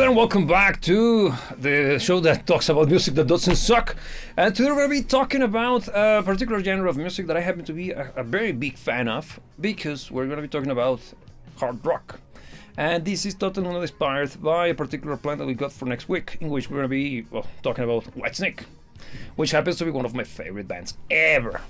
and welcome back to the show that talks about music that doesn't suck. And today we're going to be talking about a particular genre of music that I happen to be a very big fan of, because we're going to be talking about hard rock. And this is totally not inspired by a particular plan that we got for next week, in which we're going to be talking about Whitesnake, which happens to be one of my favorite bands ever.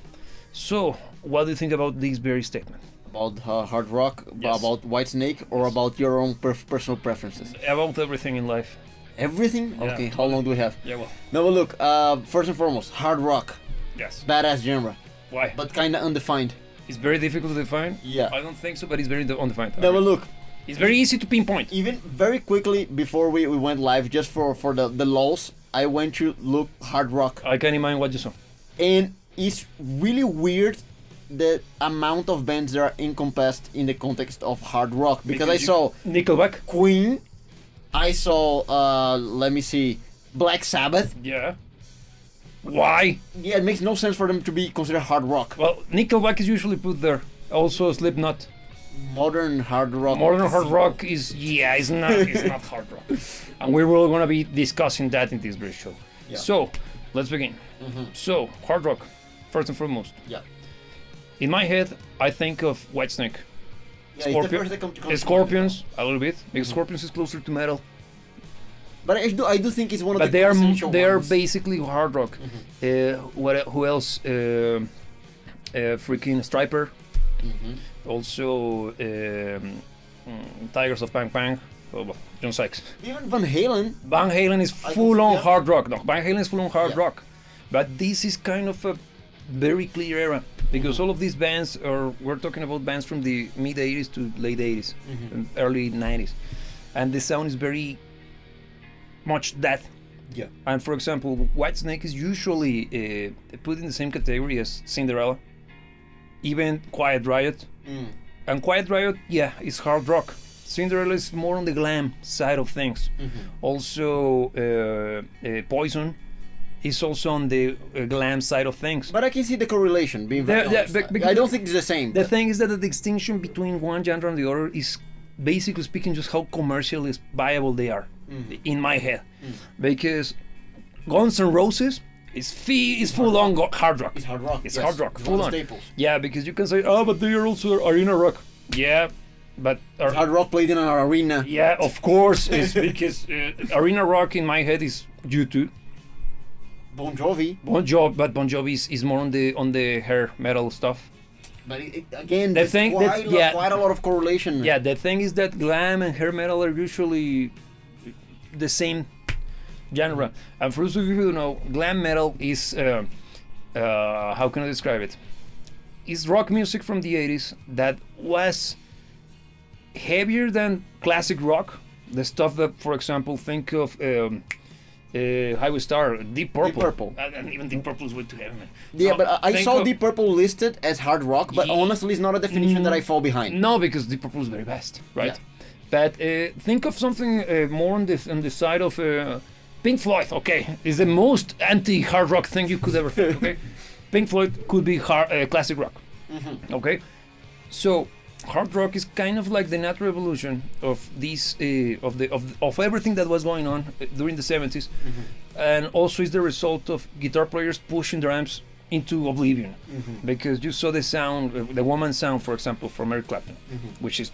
So, what do you think about this very statement? About hard rock, Yes. about Whitesnake, or about your own personal preferences? About everything in life. Everything? Yeah. Okay, how long do we have? Yeah, well, No, but look, first and foremost, hard rock, yes. badass genre, Why? but kinda undefined. It's very difficult to define. Yeah. I don't think so, but it's very undefined. No, but look, It's very easy to pinpoint. even very quickly before we went live, just for the lulz, I went to look hard rock. I can't imagine what you saw. And it's really weird the amount of bands that are encompassed in the context of hard rock. Because I saw Nickelback. Queen, I saw, let me see, Black Sabbath. Yeah. Why? Yeah, it makes no sense for them to be considered hard rock. Well, Nickelback is usually put there. Also, Slipknot. Modern hard rock. Modern hard rock is it's not hard rock, and we will gonna be discussing that in this very show. Yeah. So, let's begin. So, hard rock, first and foremost. Yeah. In my head, I think of Whitesnake. Yeah, it's the first that come to mind. Scorpions, a little bit, because Scorpions is closer to metal. But I do think it's one of But the essential they are ones. basically hard rock. Who else? Freaking Striper. Also, Tigers of Bang Bang. Oh, well, John Sykes. Even Van Halen. Van Halen is I full on yeah. hard rock. No, Van Halen is full on hard Yeah. rock. But this is kind of a very clear era, because all of these bands we're talking about bands from the mid 80s to late 80s, and early 90s. And the sound is very much that. Yeah. And for example, Whitesnake is usually put in the same category as Cinderella, even Quiet Riot. And Quiet Riot, yeah, is hard rock. Cinderella is more on the glam side of things. Also, Poison is also on the glam side of things. But I can see the correlation being very honest. I don't think it's the same. The thing is that the distinction between one genre and the other is, basically speaking, just how commercially viable they are, in my head. Because Guns N' Roses is full on hard rock. It's hard rock. It's yes. hard rock, It's full one on. of the staples. Yeah, because you can say, oh, but they are also arena rock. Yeah, but It's hard rock played in an arena. yeah, of course, it's because arena rock in my head is U2. Bon Jovi. Bon Jovi is more on the hair metal stuff. But again, The there's thing quite, that- yeah. quite a lot of correlation. Yeah, the thing is that glam and hair metal are usually the same genre. And for those of you who know, glam metal is how can I describe it? It's rock music from the 80s that was heavier than classic rock. The stuff that, for example, think of Highway Star, Deep Purple. Deep Purple. And even Deep Purple is way too heavy, man. Yeah, No, but I think saw of- Deep Purple listed as hard rock, but Ye- honestly, it's not a definition that I fall behind. No, because Deep Purple is very vast, right? Yeah. But think of something more on the side of Pink Floyd. Okay, is the most anti-hard rock thing you could ever think. Okay, Pink Floyd could be classic rock. Okay, so hard rock is kind of like the natural evolution of these of everything that was going on during the 70s, and also is the result of guitar players pushing their amps into oblivion, because you saw the sound, the woman sound, for example, from Eric Clapton, which is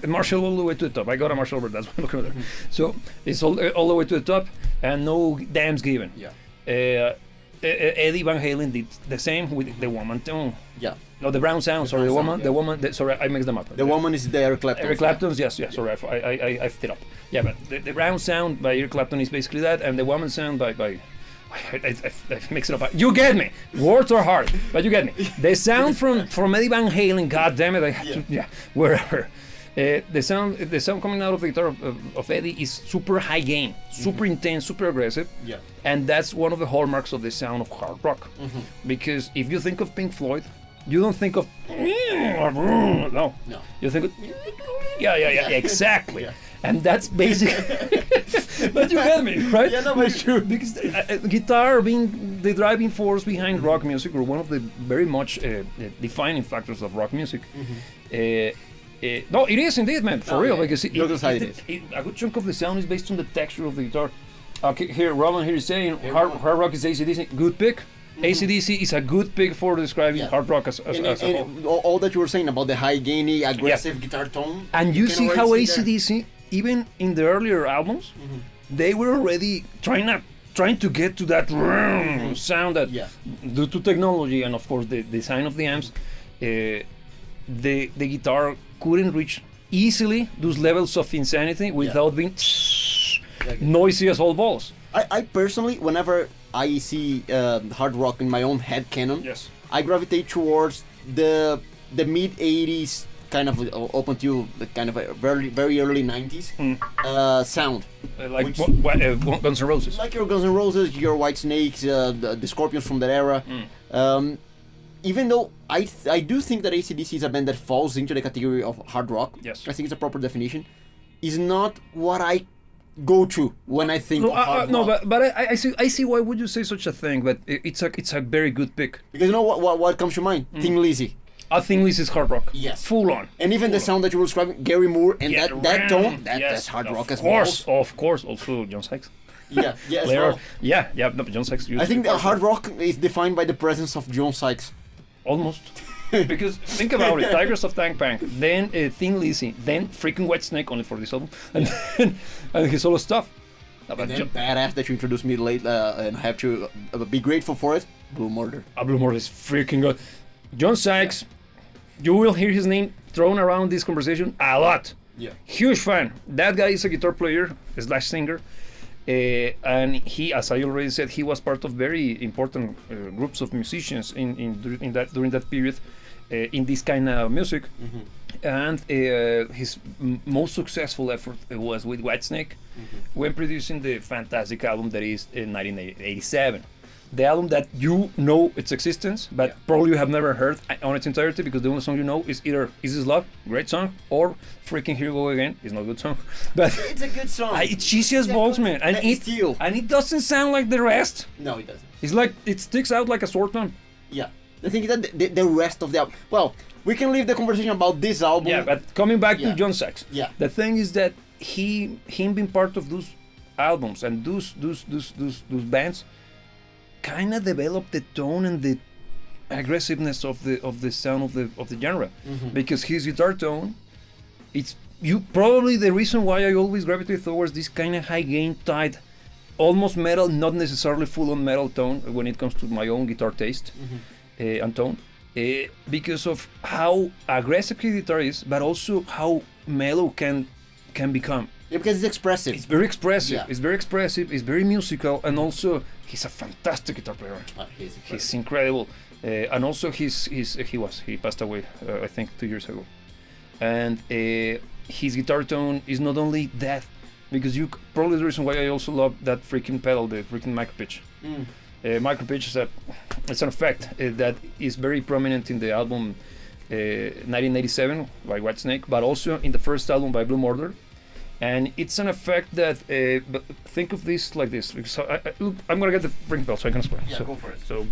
Marshall all the way to the top. I got a Marshall over, that's why I'm looking at there. So it's all the way to the top, and no damns given. Yeah. Eddie Van Halen did the same with the woman tone. Yeah. No, the brown sound. Sorry, the woman. Sorry, I mixed them up. The woman is the Eric Clapton. Eric Clapton's, yes. Sorry, I effed it up. Yeah, but the brown sound by Eric Clapton is basically that, and the woman sound by I mix it up. You get me. Words are hard, but you get me. The sound from Eddie Van Halen. God damn it! I had to, wherever. The sound coming out of the guitar of Eddie is super high gain, super intense, super aggressive. Yeah. And that's one of the hallmarks of the sound of hard rock. Because if you think of Pink Floyd, you don't think of no. No. You think of yeah, exactly. Yeah. And that's basically. But you get me, right? Yeah, no, but it's true. Because guitar being the driving force behind rock music, or one of the very much defining factors of rock music, No, it is indeed, man, for real. Yeah. Because Jokes aside, it is. a good chunk of the sound is based on the texture of the guitar. Okay, here, Roland here is saying hard rock is AC/DC. Good pick. AC/DC is a good pick for describing Yeah. hard rock as a whole. And all that you were saying about the high gainy, aggressive guitar tone. And you see can how already see there. AC/DC, even in the earlier albums, they were already trying to get to that sound that, Yeah. due to technology and of course the design of the amps, the guitar couldn't reach easily those levels of insanity without being noisy as all balls. I personally, whenever I see hard rock in my own head canon, Yes. I gravitate towards the mid '80s kind of open to the kind of a very early '90s sound. Like Which- Guns N' Roses. Like your Guns N' Roses, your White Snakes, the Scorpions from that era. Even though I do think that AC/DC is a band that falls into the category of hard rock. Yes. I think it's a proper definition. Is not what I go to when I think of hard No, rock. but I see why would you say such a thing, but it's a very good pick. Because you know what comes to mind? Thin Lizzy. I think this is hard rock. Yes. Full on. And even the sound that you were describing, Gary Moore, and Yeah, that tone, yes, that's hard rock as course, well. Of course, also John Sykes. Yeah, yeah, as Later, well. yeah, no, John Sykes. I think that hard rock is defined by the presence of John Sykes. Almost. Because think about it, Tigers of Tank Bank, then Thin Lizzy, then freaking Whitesnake only for this album, and then and his solo stuff. No, but And then badass that you introduced me late, and I have to be grateful for it. Blue Murder. Blue Murder is freaking good. John Sykes, you will hear his name thrown around this conversation a lot. Yeah. Huge fan. That guy is a guitar player / singer, and he, as I already said, he was part of very important groups of musicians during that period in this kind of music. And his most successful effort was with Whitesnake when producing the fantastic album that is 1987. The album that you know its existence, but probably you have never heard on its entirety, because the only song you know is either "Is This Love," great song, or freaking "Here We Go Again," is not a good song. But It's a good song. it's cheesy as balls, man, and it doesn't sound like the rest. No, it doesn't. It's like it sticks out like a sore thumb. Yeah. The thing is that the rest of the album. Well, we can leave the conversation about this album. Yeah, but coming back to Yeah. John Sykes, Yeah. the thing is that him being part of those albums and those bands kind of developed the tone and the aggressiveness of the sound of the genre, because his guitar tone, it's probably the reason why I always gravitate towards this kind of high gain tight, almost metal, not necessarily full on metal tone when it comes to my own guitar taste and tone, because of how aggressive his guitar is, but also how mellow can become. Yeah, because it's expressive. It's very expressive. Yeah. It's very expressive. It's very musical, and also he's a fantastic guitar player. He's incredible, and also he passed away I think 2 years ago, and his guitar tone is not only that, because probably the reason why I also love that freaking pedal, the freaking micro pitch. Micro pitch is it's an effect that is very prominent in the album 1987 by Whitesnake, but also in the first album by Blue Murder. And it's an effect that, but think of this like this, because I'm gonna get the ring bell so I can explain. Yeah, so, go for it. So,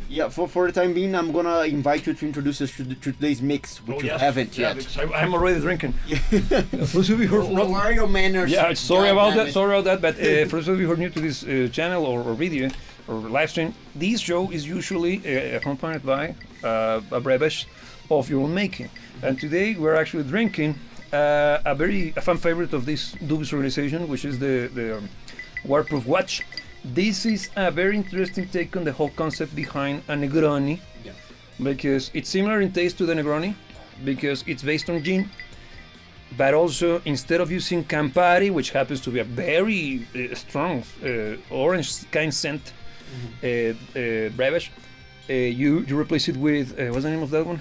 Yeah, for the time being, I'm gonna invite you to introduce us to today's mix, which you haven't yet. because I'm already drinking. For those of you who are What are your manners? Yeah, sorry God about damn that. it. Sorry about that. But for those of you who are new to this channel or video or live stream, this show is usually accompanied by a beverage of your own making. And today we're actually drinking a fan favorite of this dubious organization, which is the Waterproof Watch. This is a very interesting take on the whole concept behind a Negroni, because it's similar in taste to the Negroni, because it's based on gin, but also instead of using Campari, which happens to be a very strong orange kind scent beverage, you replace it with what's the name of that one?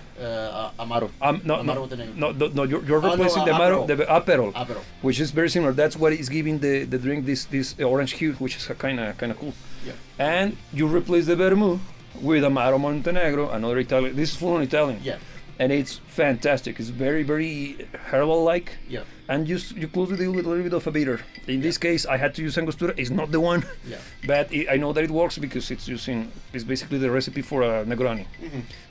Amaro. No, Amaro Montenegro. no, you're replacing the Aperol. Aperol, Aperol. which is very similar. That's what is giving the drink this orange hue, which is kind of cool. Yeah. And you replace the vermouth with Amaro Montenegro, another Italian. This is full on Italian. Yeah. and it's fantastic. It's very, very herbal-like. Yeah. And you close the deal with a little bit of a bitter. In this case, I had to use Angostura. It's not the one, Yeah. but I know that it works because it's basically the recipe for a Negroni.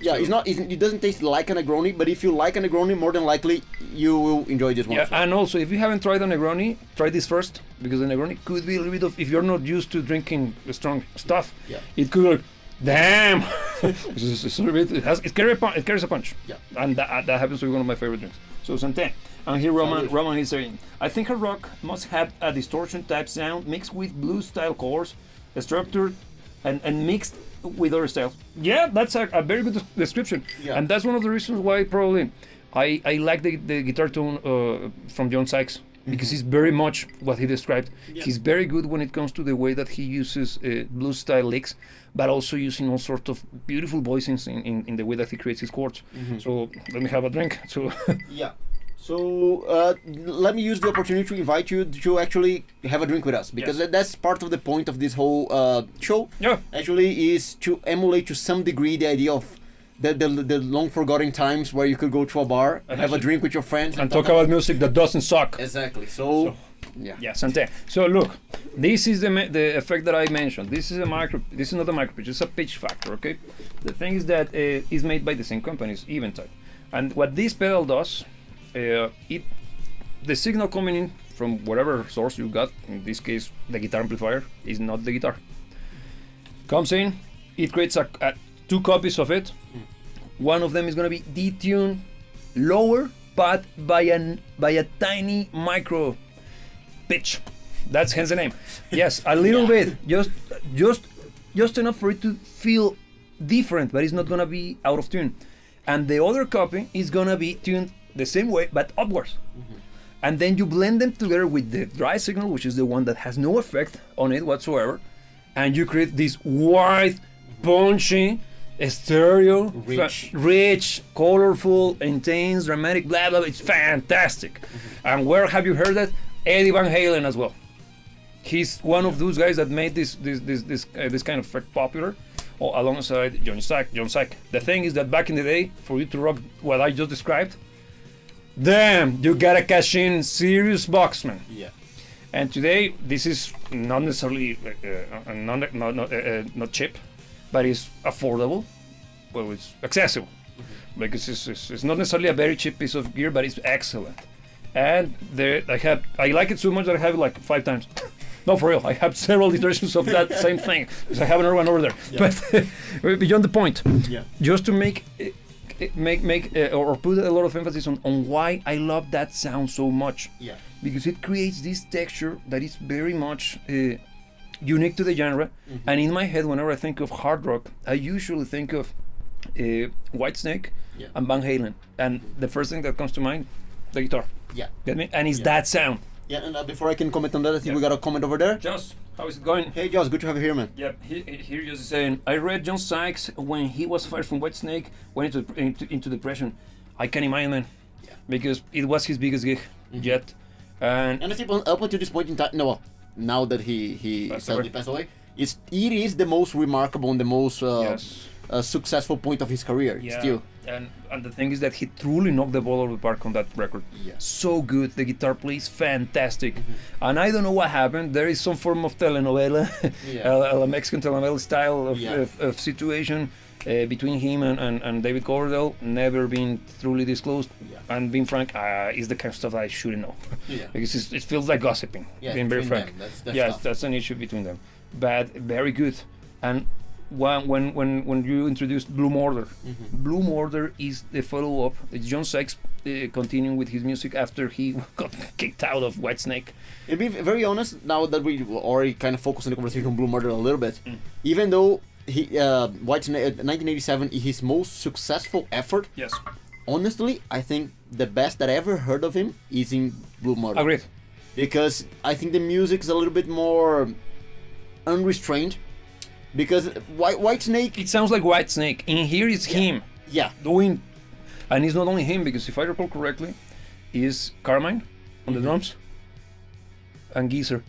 Yeah, it doesn't taste like a Negroni, but if you like a Negroni, more than likely you will enjoy this one. Yeah, and also if you haven't tried a Negroni, try this first, because the Negroni could be a little bit of, if you're not used to drinking strong stuff, Yeah. it could like, damn, it's a little bit, it carries a punch. Yeah. And that happens to be one of my favorite drinks. So Santé. And here Roman is saying, I think hard rock must have a distortion type sound mixed with blues style chords, structured and mixed with other styles. Yeah, that's a very good description. Yeah. And that's one of the reasons why probably I like the guitar tone from John Sykes, because he's very much what he described. Yeah. He's very good when it comes to the way that he uses blues style licks, but also using all sorts of beautiful voicings in the way that he creates his chords. So let me have a drink. So Yeah. So let me use the opportunity to invite you to actually have a drink with us, because that's part of the point of this whole show. Yeah. Actually, is to emulate to some degree the idea of the long forgotten times where you could go to a bar and have a drink with your friends and talk about music that doesn't suck. Exactly. So yeah. Yeah, Santé. So look, this is the effect that I mentioned. This is This is not a micro pitch. It's a pitch factor. Okay. The thing is that it's made by the same companies, Eventide, and what this pedal does, the signal coming in from whatever source you got. In this case, the guitar amplifier is not the guitar. Comes in, it creates two copies of it. One of them is gonna be detuned lower, but by a tiny micro pitch. That's hence the name. Yes, a little bit, just enough for it to feel different, but it's not gonna be out of tune. And the other copy is gonna be tuned the same way, but upwards. And then you blend them together with the dry signal, which is the one that has no effect on it whatsoever, and you create this wide, punchy, stereo, rich, colorful, intense, dramatic, blah blah. It's fantastic. And where have you heard that? Eddie Van Halen as well. He's one of those guys that made this kind of effect popular, alongside John Sykes. The thing is that back in the day, for you to rock what I just described, damn, you gotta cash in serious bucks, man. Yeah. And today, this is not necessarily not cheap, but it's affordable. Well, it's accessible, because it's not necessarily a very cheap piece of gear, but it's excellent. And I like it so much that I have it like 5 times. No, for real, I have several iterations of that same thing, because I have another one over there. Yeah. But beyond the point, just to make or put a lot of emphasis on why I love that sound so much. Yeah. Because it creates this texture that is very much unique to the genre. And in my head, whenever I think of hard rock, I usually think of Whitesnake and Van Halen. And the first thing that comes to mind, the guitar. Yeah. Get me? And it's that sound. Yeah, and before I can comment on that, I think we got a comment over there. Joss, how is it going? Hey Joss, good to have you here, man. Yeah, here Joss is saying, I read John Sykes when he was fired from Whitesnake, went into depression. I can imagine, man. Yeah. Because it was his biggest gig yet. And I think up until this point in time, now that he sadly passed away, it is the most remarkable and the most successful point of his career. Yeah. Still. And the thing is that he truly knocked the ball out of the park on that record. Yeah. So good. The guitar plays fantastic. And I don't know what happened. There is some form of telenovela, a Mexican telenovela style of situation between him and David Coverdale, never been truly disclosed. Yeah. And being frank, is the kind of stuff that I shouldn't know. Yeah. Because it feels like gossiping. Yeah, being very frank. That's an issue between them. But very good. And when you introduced Blue Order, Blue Order is the follow-up. It's John Sykes continuing with his music after he got kicked out of Whitesnake. To be very honest, now that we already kind of focused on the conversation on Blue Order a little bit, even though Whitesnake 1987 is his most successful effort, yes, honestly, I think the best that I ever heard of him is in Blue Order. Agreed. Because I think the music is a little bit more unrestrained. Because Whitesnake... It sounds like Whitesnake. In here it's him. Yeah. Doing... And it's not only him, because if I recall correctly, is Carmine on the drums and Geezer.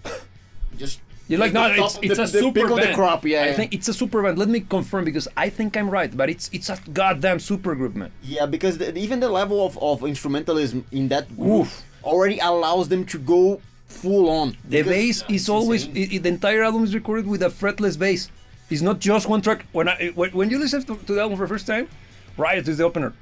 Just You're like, no, it's a the super pick of the band. crop, yeah, I yeah. think it's a super band. Let me confirm because I think I'm right, but it's a goddamn super group, man. Yeah, because even the level of instrumentalism in that group Oof. already allows them to go full on. The Because- bass is it's always insane. the entire album is recorded with a fretless bass. It's not just one track. When you listen to the album for the first time, Riot is the opener.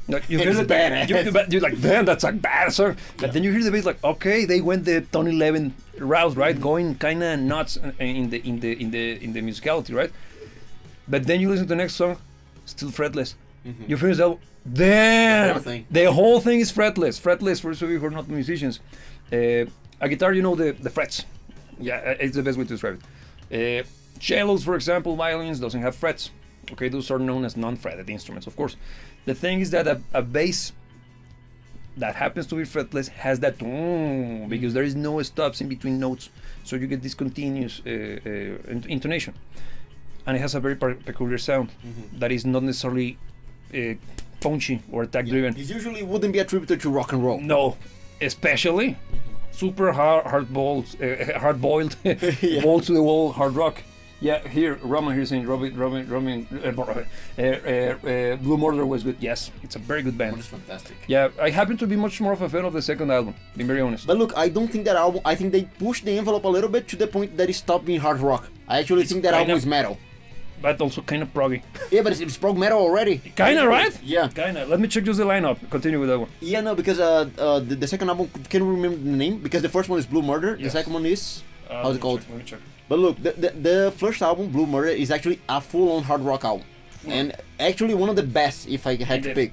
Like, you hear It's the badass. you're like, damn, that's a bad song. But then you hear the bass, like, okay, they went the Tony Levin route, right? Going kind of nuts in the musicality, right? But then you listen to the next song, still fretless. You finish the album, damn, whole thing. the whole thing is fretless. Fretless for those of you who are not musicians. A guitar, you know the frets. Yeah, it's the best way to describe it. Cellos, for example, violins doesn't have frets. Okay, those are known as non-fretted instruments, of course. The thing is that a bass that happens to be fretless has that because there is no stops in between notes, so you get this continuous intonation, and it has a very peculiar sound that is not necessarily punchy or attack-driven. This usually wouldn't be attributed to rock and roll. No, especially super hard-boiled, Yeah. balls to the wall hard rock. Yeah, here Roman here saying Blue Murder was good. Yes, it's a very good band. It's fantastic. Yeah, I happen to be much more of a fan of the second album, being very honest. But look, I don't think that album. I think they pushed the envelope a little bit to the point that it stopped being hard rock. I actually think that kind album of- is metal. But also kind of proggy. Yeah, but it's prog metal already. Kinda, right? Yeah. Kinda. Let me check just the lineup. Continue with that one. Yeah, no, because the second album, can you remember the name? Because the first one is Blue Murder, the Yes. second one is how's it called? Let me check. But look, the first album, Blue Murder, is actually a full-on hard rock album, and actually one of the best if I had to Indeed. pick,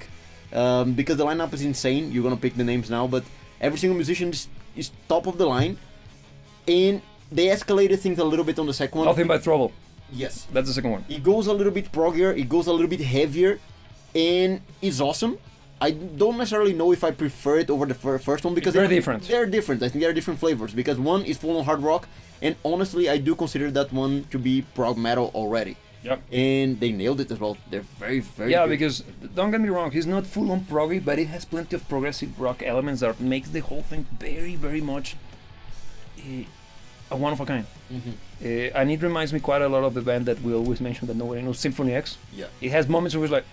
because the lineup is insane. You're gonna pick the names now, but every single musician is top of the line, and they escalated things a little bit on the second one. Nothing but trouble. Yes, That's the second one. it goes a little bit proggier, it goes a little bit heavier, and it's awesome. I don't necessarily know if I prefer it over the first one because It's very different. They're different. I think they're different flavors because one is full on hard rock, and honestly, I do consider that one to be prog metal already. Yep. And they nailed it as well. They're very, very Yeah, good. because don't get me wrong, he's not full on proggy, but it has plenty of progressive rock elements that makes the whole thing very, very much a one of a kind. And it reminds me quite a lot of the band that we always mention that nobody knows, Symphony X. Yeah. It has moments where it's like,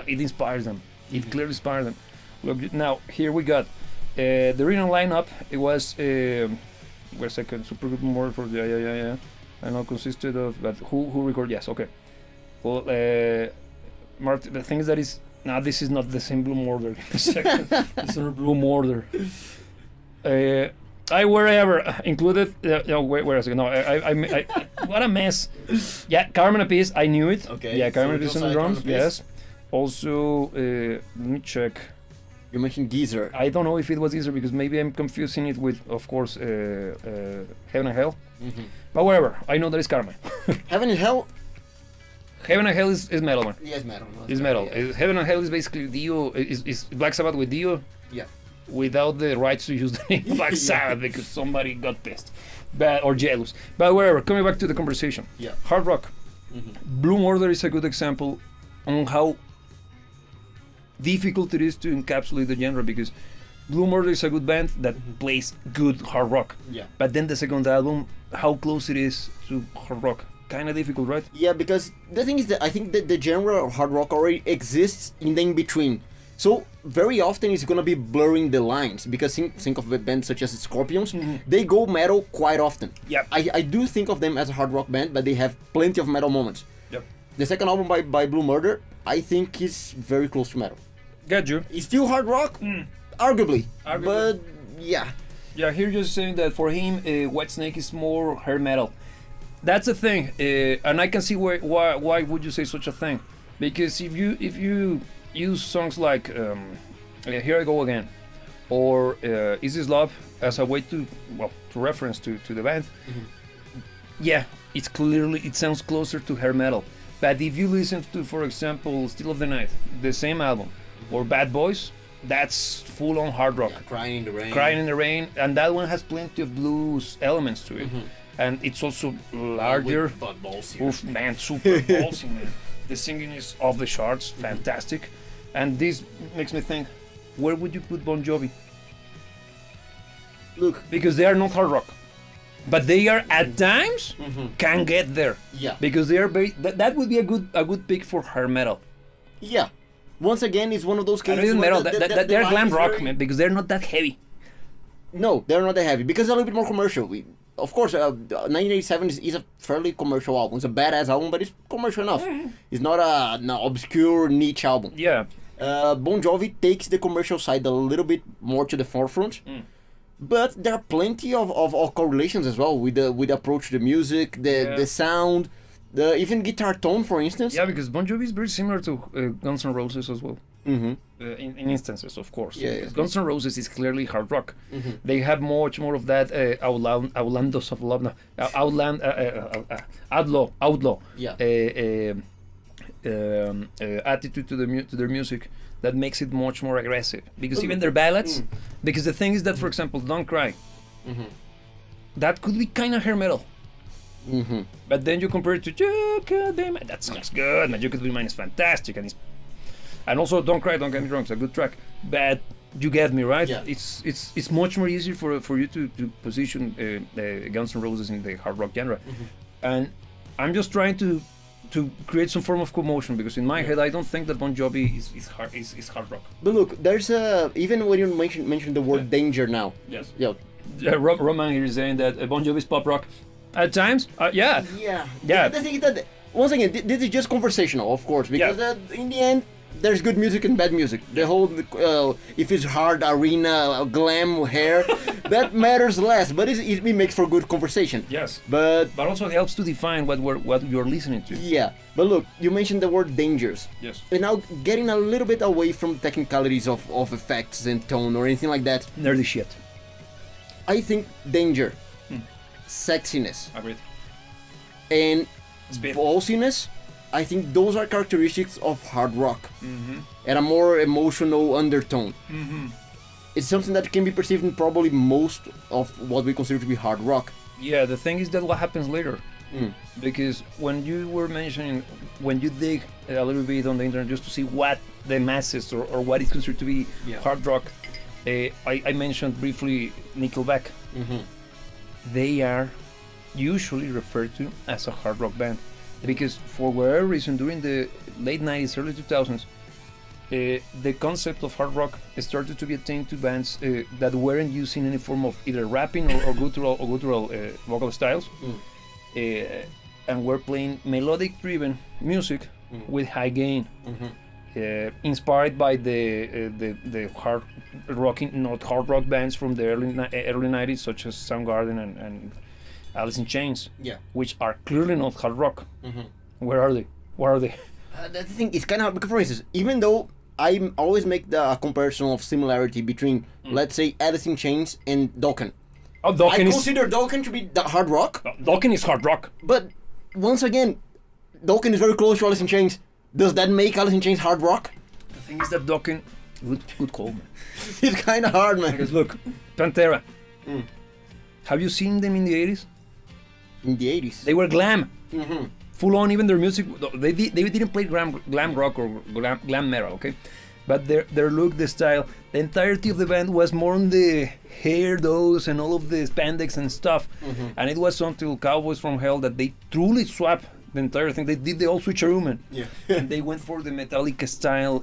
it inspires them. It clearly inspires them. Look, now here we got the original lineup. It was wait a second, super good more for the yeah. I know consisted of, but who recorded? Yes, okay. Well, Martin, the thing is that is now this is not the same Blue Murder. Give me a second. It's not Blue Murder. I wherever included. No, wait a second. No, I what a mess. Yeah, Carmen Apis. I knew it. Okay, Yeah, so Carmen it Apis was on the Carmen drums. Apis. Yes. Also, let me check. You mentioned Geezer. I don't know if it was easier because maybe I'm confusing it with, of course, Heaven and Hell. But whatever, I know that it's Carmen. Heaven and Hell. Heaven and Hell is metal, man. Yes, metal. It's metal. Yeah. Heaven and Hell is basically Dio. Is Black Sabbath with Dio Yeah. without the rights to use the name Black Yeah. Sabbath because somebody got pissed, or jealous. But whatever. Coming back to the conversation. Yeah. Hard rock. Blue Murder is a good example on how difficult it is to encapsulate the genre because Blue Murder is a good band that plays good hard rock. Yeah. But then the second album, how close it is to hard rock, kind of difficult, right? Yeah, because the thing is that I think that the genre of hard rock already exists in the in-between. So very often it's gonna be blurring the lines because think of a band such as Scorpions, they go metal quite often. Yep. I do think of them as a hard rock band, but they have plenty of metal moments. Yep. The second album by Blue Murder, I think is very close to metal. Got you. It's still hard rock, arguably, Arguably. but yeah. Yeah, here you're saying that for him, Whitesnake is more hair metal. That's the thing, and I can see why would you say such a thing? Because if you use songs like Here I Go Again or Is This Love as a way to reference to the band, yeah, it sounds closer to hair metal. But if you listen to, for example, Still of the Night, the same album, or Bad Boys, that's full on hard rock. Crying in the Rain. Crying in the Rain, and that one has plenty of blues elements to it, and it's also larger. But balls here. Oof, man, super ballsy, man. The singing is off the charts, fantastic, and this makes me think, where would you put Bon Jovi? Look, Because they are not hard rock. but they are at times can get there. Yeah. Because they are very. That would be a good pick for hair metal. Yeah. Once again, it's one of those And cases even where metal. They're line glam is rock, very- man, because they're not that heavy. No, they're not that heavy because they're a little bit more commercial. Of course, 1987 is a fairly commercial album. It's a badass album, but it's commercial enough. It's not an obscure niche album. Yeah. Bon Jovi takes the commercial side a little bit more to the forefront. But there are plenty of correlations as well with the approach to the music, the sound, the even guitar tone, for instance. Yeah, because Bon Jovi is very similar to Guns N' Roses as well. Mm-hmm. In instances, of course. Yeah, Because yeah. Guns N' Roses is clearly hard rock. They have much more of that outlandos of love, outlaw Yeah. attitude to their music that makes it much more aggressive. Because even their ballads, because the thing is that, for example, Don't Cry, that could be kind of hair metal. But then you compare it to You Could Be Mine, that sounds good, man. You Could Be Mine is fantastic, and also Don't Cry, Don't Get Me Wrong, it's a good track. But you get me, right? Yeah. It's much more easier for you to position Guns N' Roses in the hard rock genre, and I'm just trying to create some form of commotion because in my head I don't think that Bon Jovi is hard rock. But look, there's even when you mention the word danger now. Yes. Yeah. Roman here is saying that Bon Jovi is pop rock. At times, yeah. Yeah. Yeah. The thing is that once again, this is just conversational, of course, because in the end, there's good music and bad music. The whole if it's hard arena glam hair, that matters less. But it makes for good conversation. Yes. But also it helps to define what you're listening to. yeah. But look, you mentioned the word dangers. Yes. And now getting a little bit away from technicalities of effects and tone or anything like that, Nerdy shit. I think danger, sexiness, Agreed. and Speed. ballsiness, I think those are characteristics of hard rock and a more emotional undertone. It's something that can be perceived in probably most of what we consider to be hard rock. Yeah, the thing is that what happens later. Because when you were mentioning, when you dig a little bit on the internet just to see what the masses or what is considered to be hard rock, I mentioned briefly Nickelback. They are usually referred to as a hard rock band because for whatever reason during the late 90s, early 2000s, the concept of hard rock started to be attained to bands that weren't using any form of either rapping or guttural vocal styles, and were playing melodic driven music with high gain, inspired by the hard rock bands from the early 90s such as Soundgarden and Alice in Chains, which are clearly not hard rock. Where are they? What are they? The thing is kind of hard because, for instance, even though I always make the comparison of similarity between, let's say, Alice in Chains and Dokken. Oh, Dokken I consider Dokken to be the hard rock, Dokken is hard rock. but once again, Dokken is very close to Alice in Chains. Does that make Alice in Chains hard rock? The thing is that Dokken, good call, man. It's kind of hard, man. Because look, Pantera. Have you seen them in the 80s? In the 80s. They were glam. Full on, even their music. They didn't play glam rock or glam metal, okay? But their look, the style, the entirety of the band was more on the hairdos and all of the spandex and stuff. And it was until Cowboys from Hell that they truly swapped the entire thing. They did the old switcheroo, man. Yeah. And they went for the Metallica style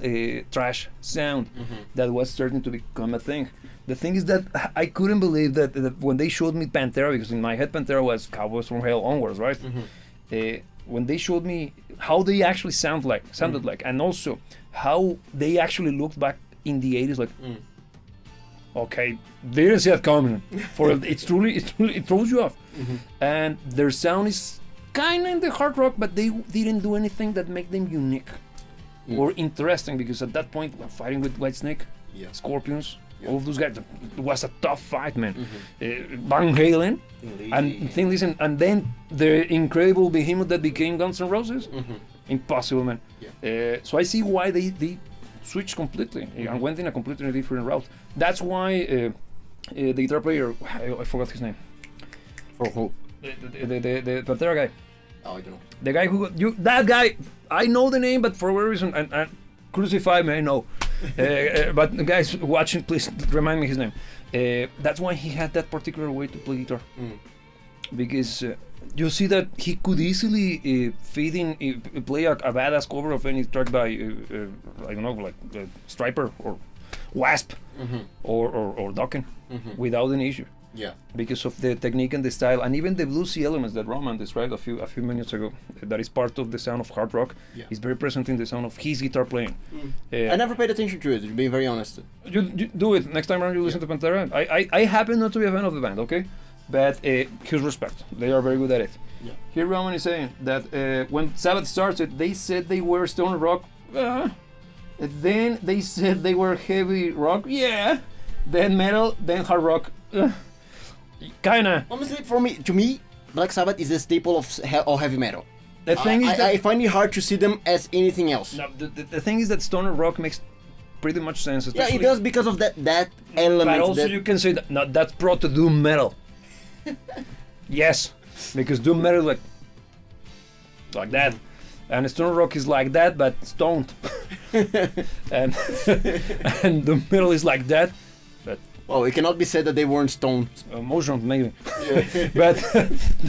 thrash sound that was starting to become a thing. The thing is that I couldn't believe that when they showed me Pantera, because in my head Pantera was Cowboys from Hell onwards, right? When they showed me how they actually sounded like, and also how they actually looked back in the 80s, like, okay, they didn't see that coming. It throws you off. And their sound is kind of in the hard rock, but they didn't do anything that make them unique or interesting, because at that point, when fighting with Whitesnake, Scorpions, all of those guys, it was a tough fight, man. Van Halen and Thin Lizzy, and then the incredible behemoth that became Guns N' Roses. Impossible, man. So I see why they switched completely and went in a completely different route. That's why the guitar player, I forgot his name. For who? The Pantera guy. Oh, I don't know. The guy that guy, I know the name, but for whatever reason, and crucify me, I know. But the guys watching, please remind me his name. That's why he had that particular way to play guitar. because you see that he could easily play a badass cover of any track by I don't know, like Striper or Wasp or Dokken without any issue. Yeah. Because of the technique and the style, and even the bluesy elements that Roman described a few minutes ago, that is part of the sound of hard rock. Yeah. Is very present in the sound of his guitar playing. I never paid attention to it, to be very honest. You do it next time around. You listen to Pantera. I happen not to be a fan of the band, okay, but huge respect. They are very good at it. Yeah. Here Roman is saying that when Sabbath started, they said they were stoner rock. Then they said they were heavy rock. Yeah. Then metal. Then hard rock. Kinda. Honestly, to me, Black Sabbath is a staple of heavy metal. The thing is that I find it hard to see them as anything else. no, the thing is that stoner rock makes pretty much sense. Yeah, Especially, it does because of that element. but also that, you can say that no, that's brought to doom metal. Yes, because doom metal is like that, and stoner rock is like that but stoned, and and doom metal is like that, but well, it cannot be said that they weren't stoned. emotional maybe. Yeah. But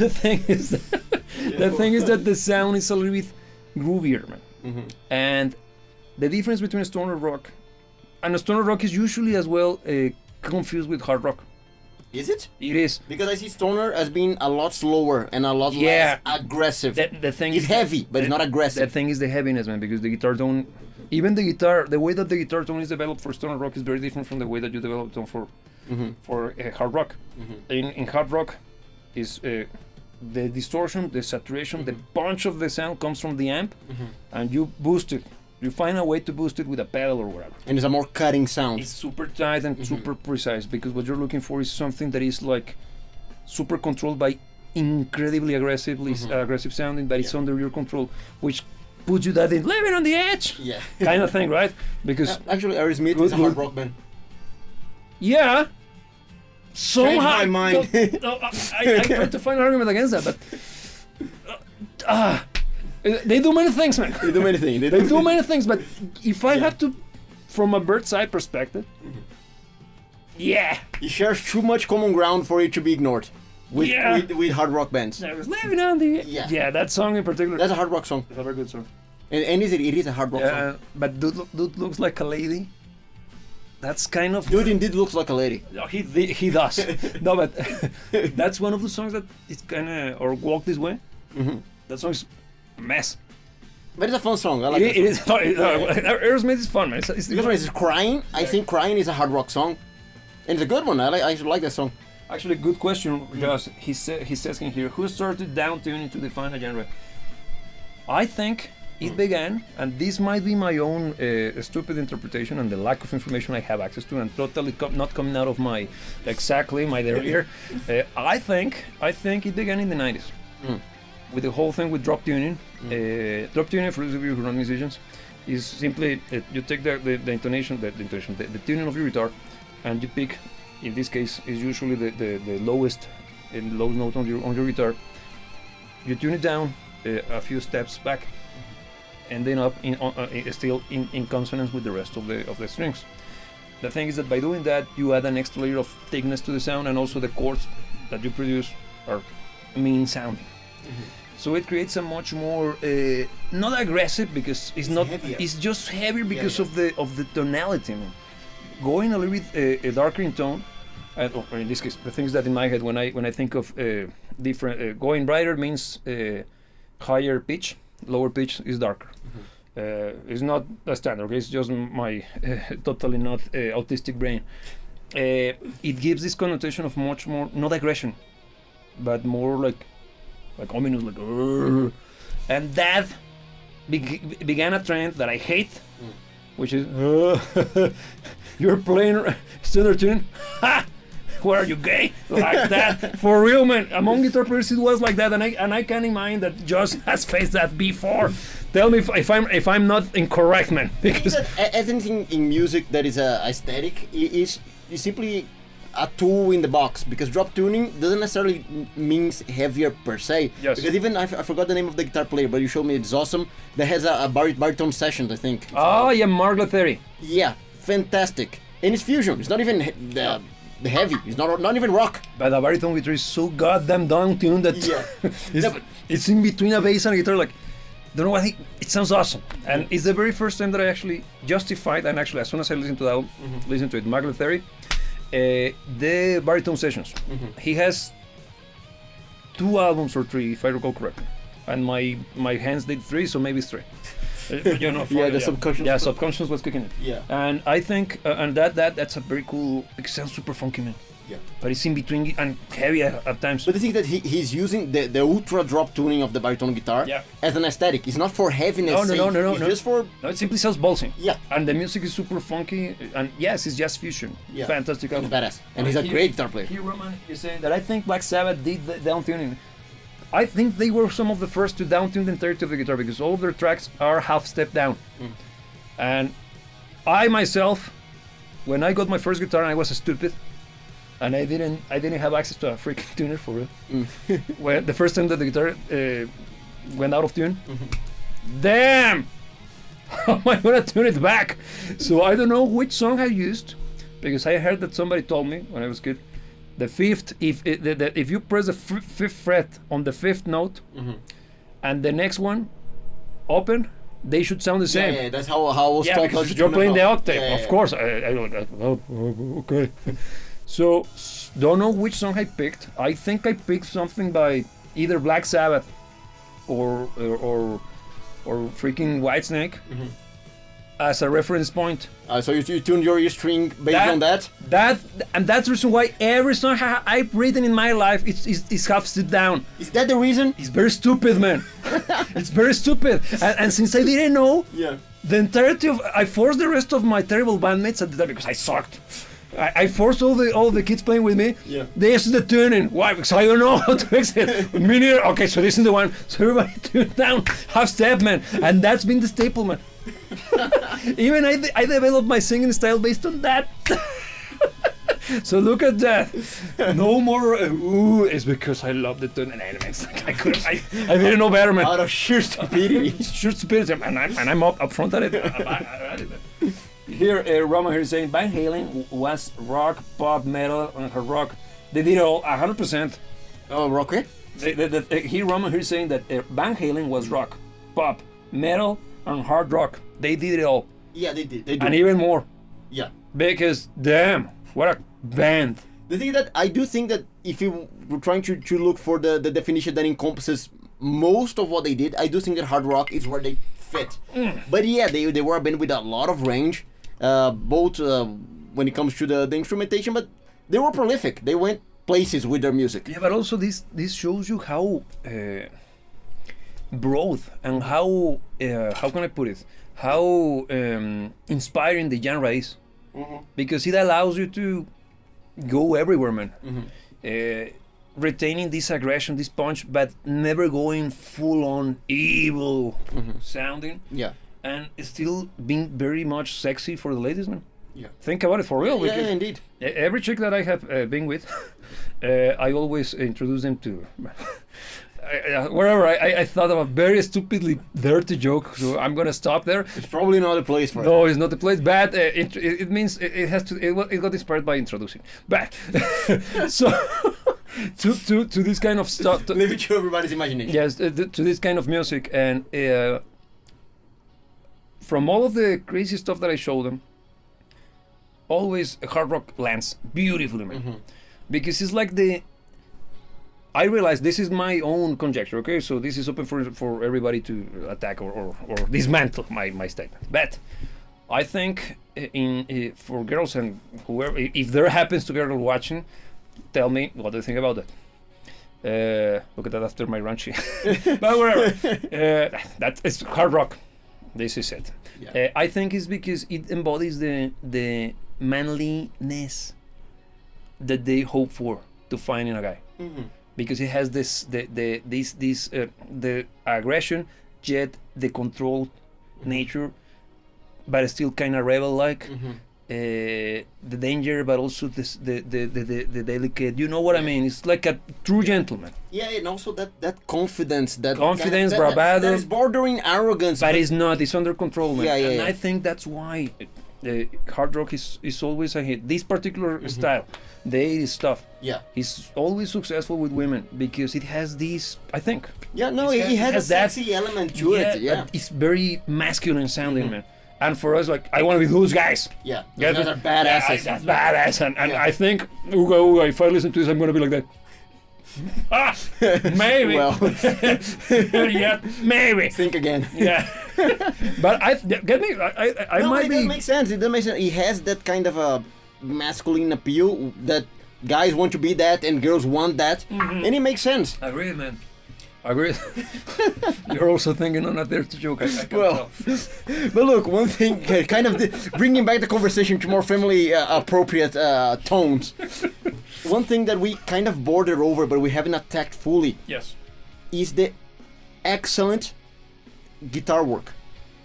the thing is that the sound is a little bit groovier, man. And the difference between a stoner rock and a stoner rock is usually as well confused with hard rock. Is it? It is. Because I see stoner as being a lot slower and a lot Yeah. less aggressive. The thing It's is heavy, but it's not the aggressive. thing is the heaviness, man, because the guitar tone, even the guitar, the way that the guitar tone is developed for stoner rock is very different from the way that you develop tone for hard rock. In hard rock, is the distortion, the saturation, the punch of the sound comes from the amp, and you boost it. You find a way to boost it with a pedal or whatever. And it's a more cutting sound. It's super tight and super precise, because what you're looking for is something that is like super controlled by incredibly aggressive sounding, but it's under your control, which puts you that in living on the edge Yeah. kind of thing, right? Because Actually, Aerosmith is a hard rock band. yeah, somehow my mind. No, I tried to find an argument against that, but they do many things, man. They do many things. They do many things, but if I had to, from a bird's eye perspective, yeah, It shares too much common ground for it to be ignored with, Yeah. with hard rock bands. I was living on the Yeah. that song in particular. That's a hard rock song. It's a very good song. And it is a hard rock song. But dude looks like a lady. That's kind of Dude indeed looks like a lady. No, he does. No, but that's one of the songs that it's kind of or walk this way. That song's a mess. But it's a fun song. I like It is fun. Aerosmith is fun, man. It's Because when it's Crying, I think Crying is a hard rock song. And it's a good one. I like that song. actually a good question, Josh. He's asking here, who started down tuning to define a genre? I think it began, and this might be my own stupid interpretation and the lack of information I have access to, and totally not coming out of my their ear. I think it began in the 90s with the whole thing with drop tuning. Drop tuning, for those of you who run musicians, is simply you take the intonation, the tuning of your guitar, and you pick. In this case, is usually the lowest note on your guitar. You tune it down a few steps back, and then up still in consonance with the rest of the strings. The thing is that by doing that, you add an extra layer of thickness to the sound, and also the chords that you produce are mean sounding. So it creates a much more not aggressive, because it's not. Heavier. It's just heavier because of the tonality. Man. Going a little bit darker in tone, or in this case, the things that in my head when I think of different going brighter means higher pitch, lower pitch is darker. It's not a standard. Okay? It's just my totally not autistic brain. It gives this connotation of much more not aggression, but more like ominous, like "Urgh." And that began a trend that I hate, which is you're playing standard tune. Ha! What are you, gay? Like that, for real, man. Among guitar players, it was like that, and I can imagine that Josh has faced that before. Tell me if I'm not incorrect, man. Because As anything in music that is aesthetic, is simply a tool in the box, because drop tuning doesn't necessarily means heavier per se. Yes. Because even I forgot the name of the guitar player, but you showed me, it's awesome. That has a baritone session, I think. oh yeah, Mark Theory. Yeah, fantastic. And it's fusion. It's not even the heavy. It's not even rock. But the baritone guitar is so goddamn down tuned that it's in between a bass and a guitar. Like, don't know what it sounds awesome. And it's the very first time that I actually justified. And actually, as soon as I listened to that, listen to it, Maglet Theory, the baritone sessions. He has 2 albums or 3, if I recall correctly. And my hands did 3, so maybe it's 3. You know, The subconscious. Yeah, subconscious was kicking it. Yeah. And I think, and that's a very cool. It sounds super funky, man. Yeah. But it's in between and heavy at times. But the thing is that he's using the ultra drop tuning of the baritone guitar as an aesthetic. It's not for heaviness. No. It's just for. No, it simply sounds ballsy. Yeah. And the music is super funky. And yes, it's jazz fusion. Yeah. Fantastic album. It's badass. And he's a great guitar player. Here, Roman is saying that I think Black Sabbath did the down tuning. I think they were some of the first to down tune the entirety of the guitar because all of their tracks are half step down. And I myself, when I got my first guitar, I was stupid. And I didn't have access to a freaking tuner for real. When the first time that the guitar went out of tune, damn! How am I gonna tune it back? So I don't know which song I used, because I heard that somebody told me when I was a kid, the fifth, if you press the fifth fret on the fifth note, and the next one open, they should sound the same. Yeah, that's how I was taught. Because you're playing the octave, of course. I like, okay. So, don't know which song I picked. I think I picked something by either Black Sabbath or freaking Whitesnake as a reference point. So you tuned your E string based on that? And that's the reason why every song I've written in my life is half sit down. Is that the reason? It's very stupid, man. It's very stupid. And since I didn't know, the entirety of I forced the rest of my terrible bandmates at the time because I sucked. I forced all the kids playing with me. Yeah. They used the tuning. Why? Because I don't know how to fix it. Me neither. Okay, so this is the one. So everybody tune down, half step, man, and that's been the staple, man. Even I developed my singing style based on that. So look at that. No more it's because I love the tune and elements. I didn't know better, man. Out of sheer stupidity. Sheer stupidity, and I'm up front at it. Here, Roman here is saying Van Halen was rock, pop, metal, and hard rock. They did it all 100%. Oh, rock? Here, Roman here is saying that Van Halen was rock, pop, metal, and hard rock. They did it all. Yeah, they did. And even more. Yeah. Because, damn, what a band. The thing that I do think that if you were trying to look for the definition that encompasses most of what they did, I do think that hard rock is where they fit. But yeah, they were a band with a lot of range. Both when it comes to the instrumentation, but they were prolific. They went places with their music. Yeah, but also this shows you how broad and how can I put it? How inspiring the genre is, because it allows you to go everywhere, man. Retaining this aggression, this punch, but never going full on evil sounding. Yeah. And still being very much sexy for the ladies, man. Yeah. Think about it for real. Yeah, indeed. Every chick that I have been with, I always introduce them to. Wherever I thought of a very stupidly dirty joke, so I'm gonna stop there. It's probably not a place for it. No, it's not the place. But it means it has to. It got inspired by introducing. But so to this kind of stuff. Leave it to everybody's imagination. Yes, to this kind of music, and from all of the crazy stuff that I show them, always hard rock lands beautifully, man. Because it's like I realize this is my own conjecture, okay? So this is open for everybody to attack or dismantle my statement. But I think for girls and whoever, if there happens to be a girl watching, tell me what do you think about that. Look at that after my raunchy. But whatever. That is hard rock. This is it. Yeah. I think it's because it embodies the manliness that they hope for to find in a guy. Because it has the aggression, yet the controlled nature, but still kind of rebel-like. The danger, but also the delicate. You know what I mean? It's like a true gentleman. Yeah, and also that confidence, bravado. That is bordering arrogance. But it's not. It's under control, man. Yeah. I think that's why hard rock is always a hit. This particular style, the 80s stuff, Yeah. is always successful with women because it has this, I think. Yeah, no, It's it has a that- sexy element to it. Yeah. It's very masculine sounding, man. And for us, like, I want to be those guys. Yeah. Yeah, Those guys are badasses. That's badass. And Yeah. I think, Uga, if I listen to this, I'm going to be like that. Ah, maybe. Well, Yeah, maybe. think again. Yeah. But get me, I No, might it does be. make sense. It does make sense. It has that kind of a masculine appeal that guys want to be that and girls want that, and it makes sense. I agree, man. I agree. You're also thinking on that there's a joke. I can Well, tell. but look, one thing, kind of bringing back the conversation to more family appropriate tones. One thing that we kind of bordered over, but we haven't attacked fully, Yes. is the excellent guitar work.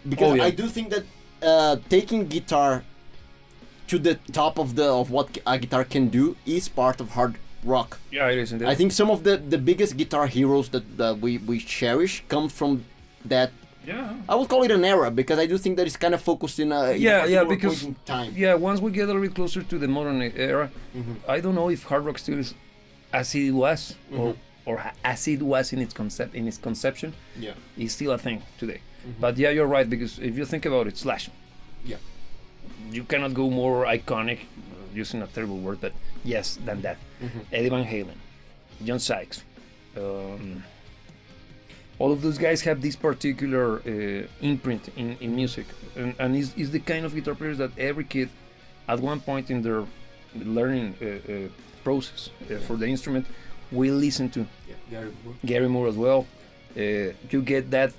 Because Oh, yeah. I do think that taking guitar to the top of what a guitar can do is part of hard rock. Yeah, it is indeed. I think some of the biggest guitar heroes that we cherish come from that. Yeah. I would call it an era because I do think that it's kind of focused in a Yeah, particular because point in time. yeah, once we get a little bit closer to the modern era, I don't know if hard rock still is as it was or as it was in its conception. Yeah. Is still a thing today. But yeah, you're right because if you think about it, Slash. Yeah. You cannot go more iconic, using a terrible word, but yes, than that. Eddie Van Halen, John Sykes. All of those guys have this particular imprint in music, and is the kind of guitar players that every kid, at one point in their learning process for the instrument, will listen to. Yeah. Gary Moore as well. You get that.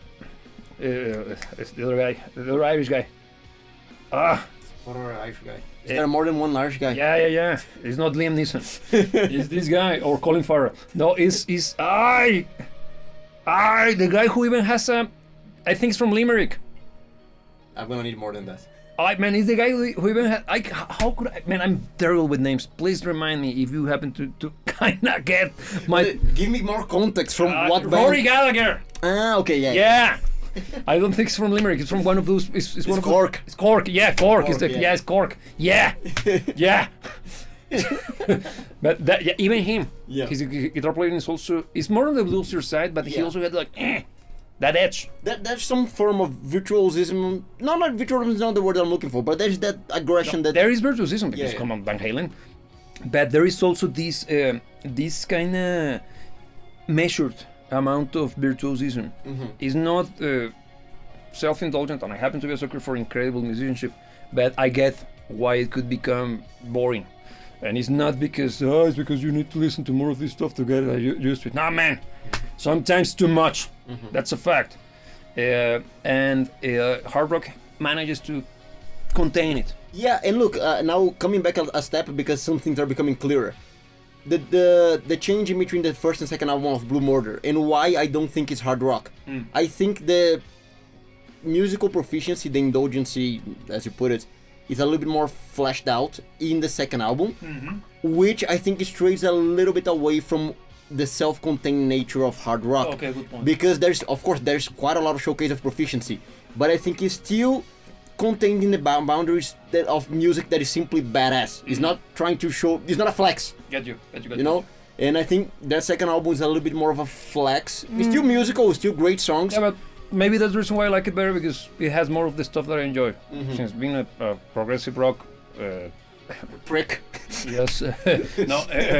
The other guy, the other Irish guy. What are Irish guy? Is there more than one Irish guy? Yeah. It's not Liam Neeson. It's this guy or Colin Farrell. No, it's the guy who even has a. I think it's from Limerick. I'm gonna need more than that. Man, he's the guy who even had. How could I? Man, I'm terrible with names. Please remind me if you happen to kind of get my. Give me more context from what Rory band? Gallagher. Okay, yeah. Yeah. I don't think it's from Limerick. It's from one of those. It's one of Cork. Those, it's Cork. Yeah, Cork. Cork, Yeah, it's Cork. Yeah, yeah. But even him, his guitar playing is also. It's more on the bluesier side, but he Yeah. also had like that edge. There's some form of virtuosism. No, not virtuosism is not the word I'm looking for, but there's that aggression that. There is virtuosism because Yeah. come on, Van Halen. But there is also this this kind of measured amount of virtuosism. It's not self-indulgent, and I happen to be a sucker for incredible musicianship, but I get why it could become boring. And it's not because it's because you need to listen to more of this stuff to get used to it. Nah, man, sometimes too much. That's a fact. And hard rock manages to contain it. Yeah, and look, now coming back a step because some things are becoming clearer. The change in between the first and second album of Blue Murder and why I don't think it's hard rock. I think the musical proficiency, the indulgency, as you put it, is a little bit more fleshed out in the second album, which I think strays a little bit away from the self-contained nature of hard rock. Okay, good point. Because there's quite a lot of showcase of proficiency, but I think it's still contained in the boundaries of music that is simply badass. It's not trying to show. It's not a flex. Get you. You know. And I think that second album is a little bit more of a flex. It's still musical. It's still great songs. Yeah, but maybe that's the reason why I like it better because it has more of the stuff that I enjoy. Since being a progressive rock. Prick. Yes,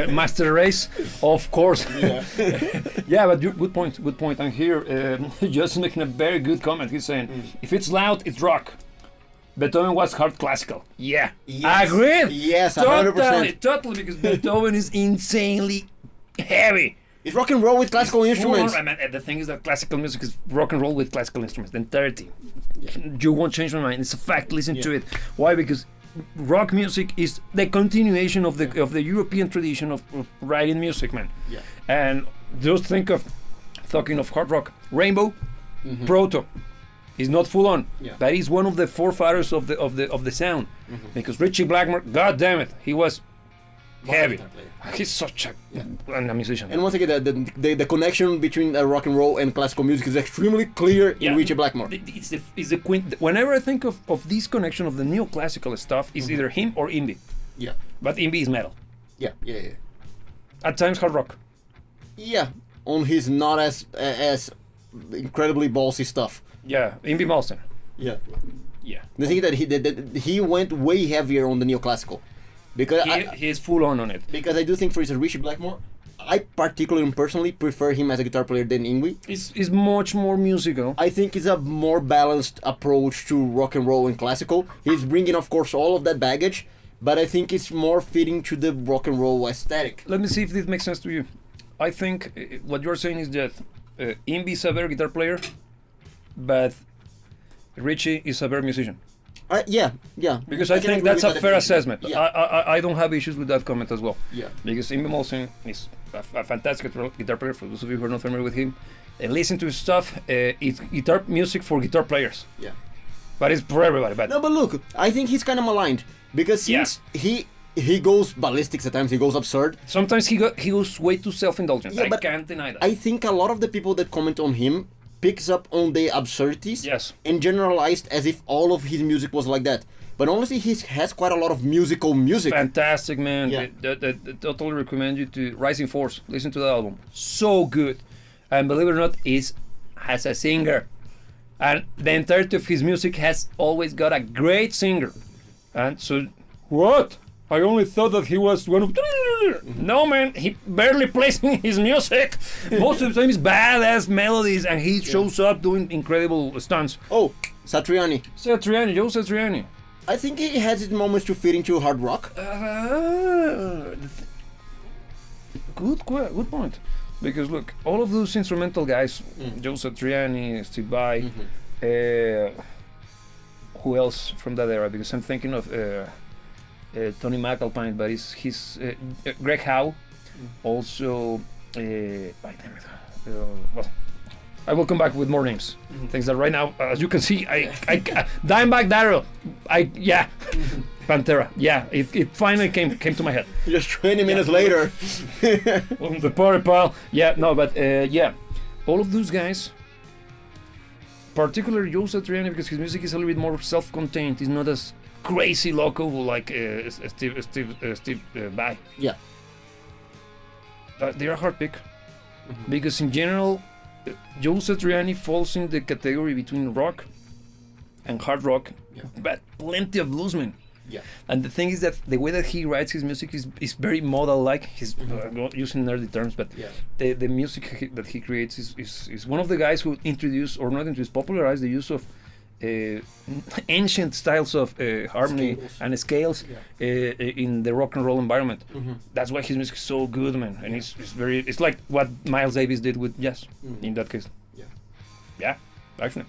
Master Race, of course. Yeah. Yeah, but good point. I'm here just making a very good comment. He's saying, if it's loud, it's rock. Beethoven was hard classical. Yeah, Yes. agreed. Yes, 100%. Totally, because Beethoven is insanely heavy. It's rock and roll with classical instruments. I mean, the thing is that classical music is rock and roll with classical instruments. The entirety. You won't change my mind. It's a fact. Listen to it. Why? Because rock music is the continuation of the European tradition of writing music, man. Yeah. And just think of talking of hard rock, Rainbow, Proto. He's not full on, but he's one of the forefathers of the sound. Because Richie Blackmore, god damn it, he was heavy. guitar player. He's such a musician. And once again, the connection between rock and roll and classical music is extremely clear in Richie Blackmore. It's the whenever I think of this connection of the neoclassical stuff, it's either him or Imbi. Yeah, But Imbi is metal. yeah. At times hard rock. Yeah, on his not as incredibly ballsy stuff. Yeah, Imbi Malmsteen. Yeah. Yeah. The thing that he went way heavier on the neoclassical, because He is full on it. because I do think, for instance, Richie Blackmore, I particularly and personally prefer him as a guitar player than Ingwie. It's much more musical. I think it's a more balanced approach to rock and roll and classical. He's bringing, of course, all of that baggage, but I think it's more fitting to the rock and roll aesthetic. Let me see if this makes sense to you. I think what you're saying is that Imbi is a better guitar player, but Richie is a better musician. Yeah. Because I can think agree that's with a that fair definition. assessment. Yeah. I don't have issues with that comment as well. Yeah. Because Imbi Malmsteen is a fantastic guitar player. For those of you who are not familiar with him, listen to his stuff. It's guitar music for guitar players, Yeah. but it's for everybody. But No, but look, I think he's kind of maligned because since he goes ballistics at times, he goes absurd. sometimes he goes way too self-indulgent. Yeah, I but can't deny that. I think a lot of the people that comment on him picks up on the absurdities Yes. and generalized as if all of his music was like that. But honestly, he has quite a lot of musical music. Fantastic, man. Yeah. I totally recommend you to Rising Force. Listen to that album. So good. And believe it or not, has a singer. And the entirety of his music has always got a great singer. And so, what? I only thought that he was one of... No, man, he barely plays his music. Most of the time, it's badass melodies, and he shows up doing incredible stunts. Oh, Satriani. Joe Satriani. I think he has his moments to fit into hard rock. Good point. Because look, all of those instrumental guys, Joe Satriani, Steve Vai, who else from that era? Because I'm thinking of Tony McAlpine, but he's Greg Howe, also. Well, I will come back with more names. Things that right now, as you can see, I Dimebag Darrell, Pantera, it finally came to my head. Just 20 minutes later. On the party pile, all of those guys, particularly Joe Satriani, because his music is a little bit more self-contained. He's not as crazy loco like Steve Vai. Yeah. They're a hard pick because in general, Joe Satriani falls in the category between rock and hard rock, but plenty of bluesmen. Yeah. And the thing is that the way that he writes his music is very modal-like. He's using nerdy terms, but the music that he creates is one of the guys who popularized the use of ancient styles of harmony and scales in the rock and roll environment. That's why his music is so good, man. And it's like what Miles Davis did with jazz in that case. Yeah, actually.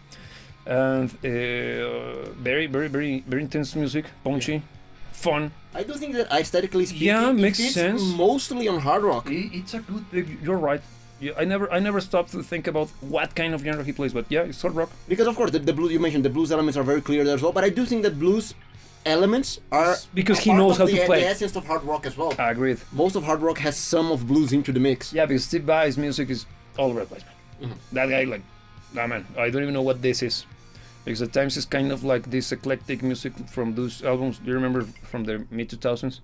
And very, very, very, very intense music, punchy, fun. I do think that aesthetically speaking, it makes fits sense. mostly on hard rock. It's a good pick. You're right. Yeah, I never stopped to think about what kind of genre he plays, but yeah, it's hard rock. Because of course the blues, you mentioned the blues elements are very clear there as well, but I do think that blues elements are because he part knows of how to play. the essence of hard rock as well. I agree. Most of hard rock has some of blues into the mix. Yeah, because Steve Vai's music is all over the place, man. That guy, like, man, I don't even know what this is. Because at times it's kind of like this eclectic music from those albums. Do you remember from the mid-2000s?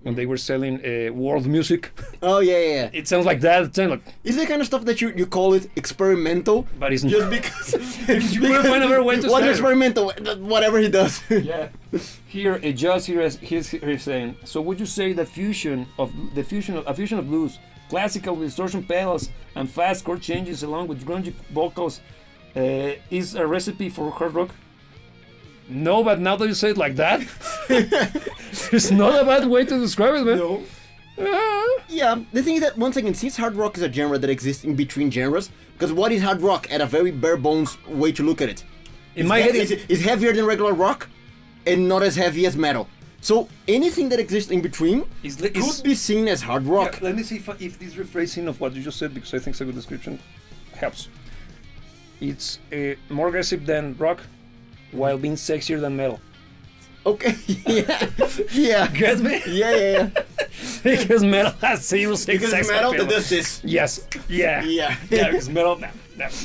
When they were selling world music. Oh yeah. It sounds like that. It sounds like... Is the kind of stuff that you call it experimental? But it's just not. because You couldn't find a better way to what say it. experimental? Whatever he does. Yeah. Here, he's saying. So would you say that a fusion of blues, classical with distortion pedals, and fast chord changes along with grungy vocals is a recipe for hard rock? No, but now that you say it like that, it's not a bad way to describe it, man. No. Yeah, the thing is that, once again, since hard rock is a genre that exists in between genres, because what is hard rock at a very bare bones way to look at it? In my head, it's heavier than regular rock and not as heavy as metal. So anything that exists in between could be seen as hard rock. Yeah, let me see if this rephrasing of what you just said, because I think it's a good description, helps. It's more aggressive than rock, while being sexier than metal. Okay, yeah. Get me? Yeah. because metal has zero sex Because metal appeal. that does this. Yes. Yeah. Yeah. Yeah. Because metal,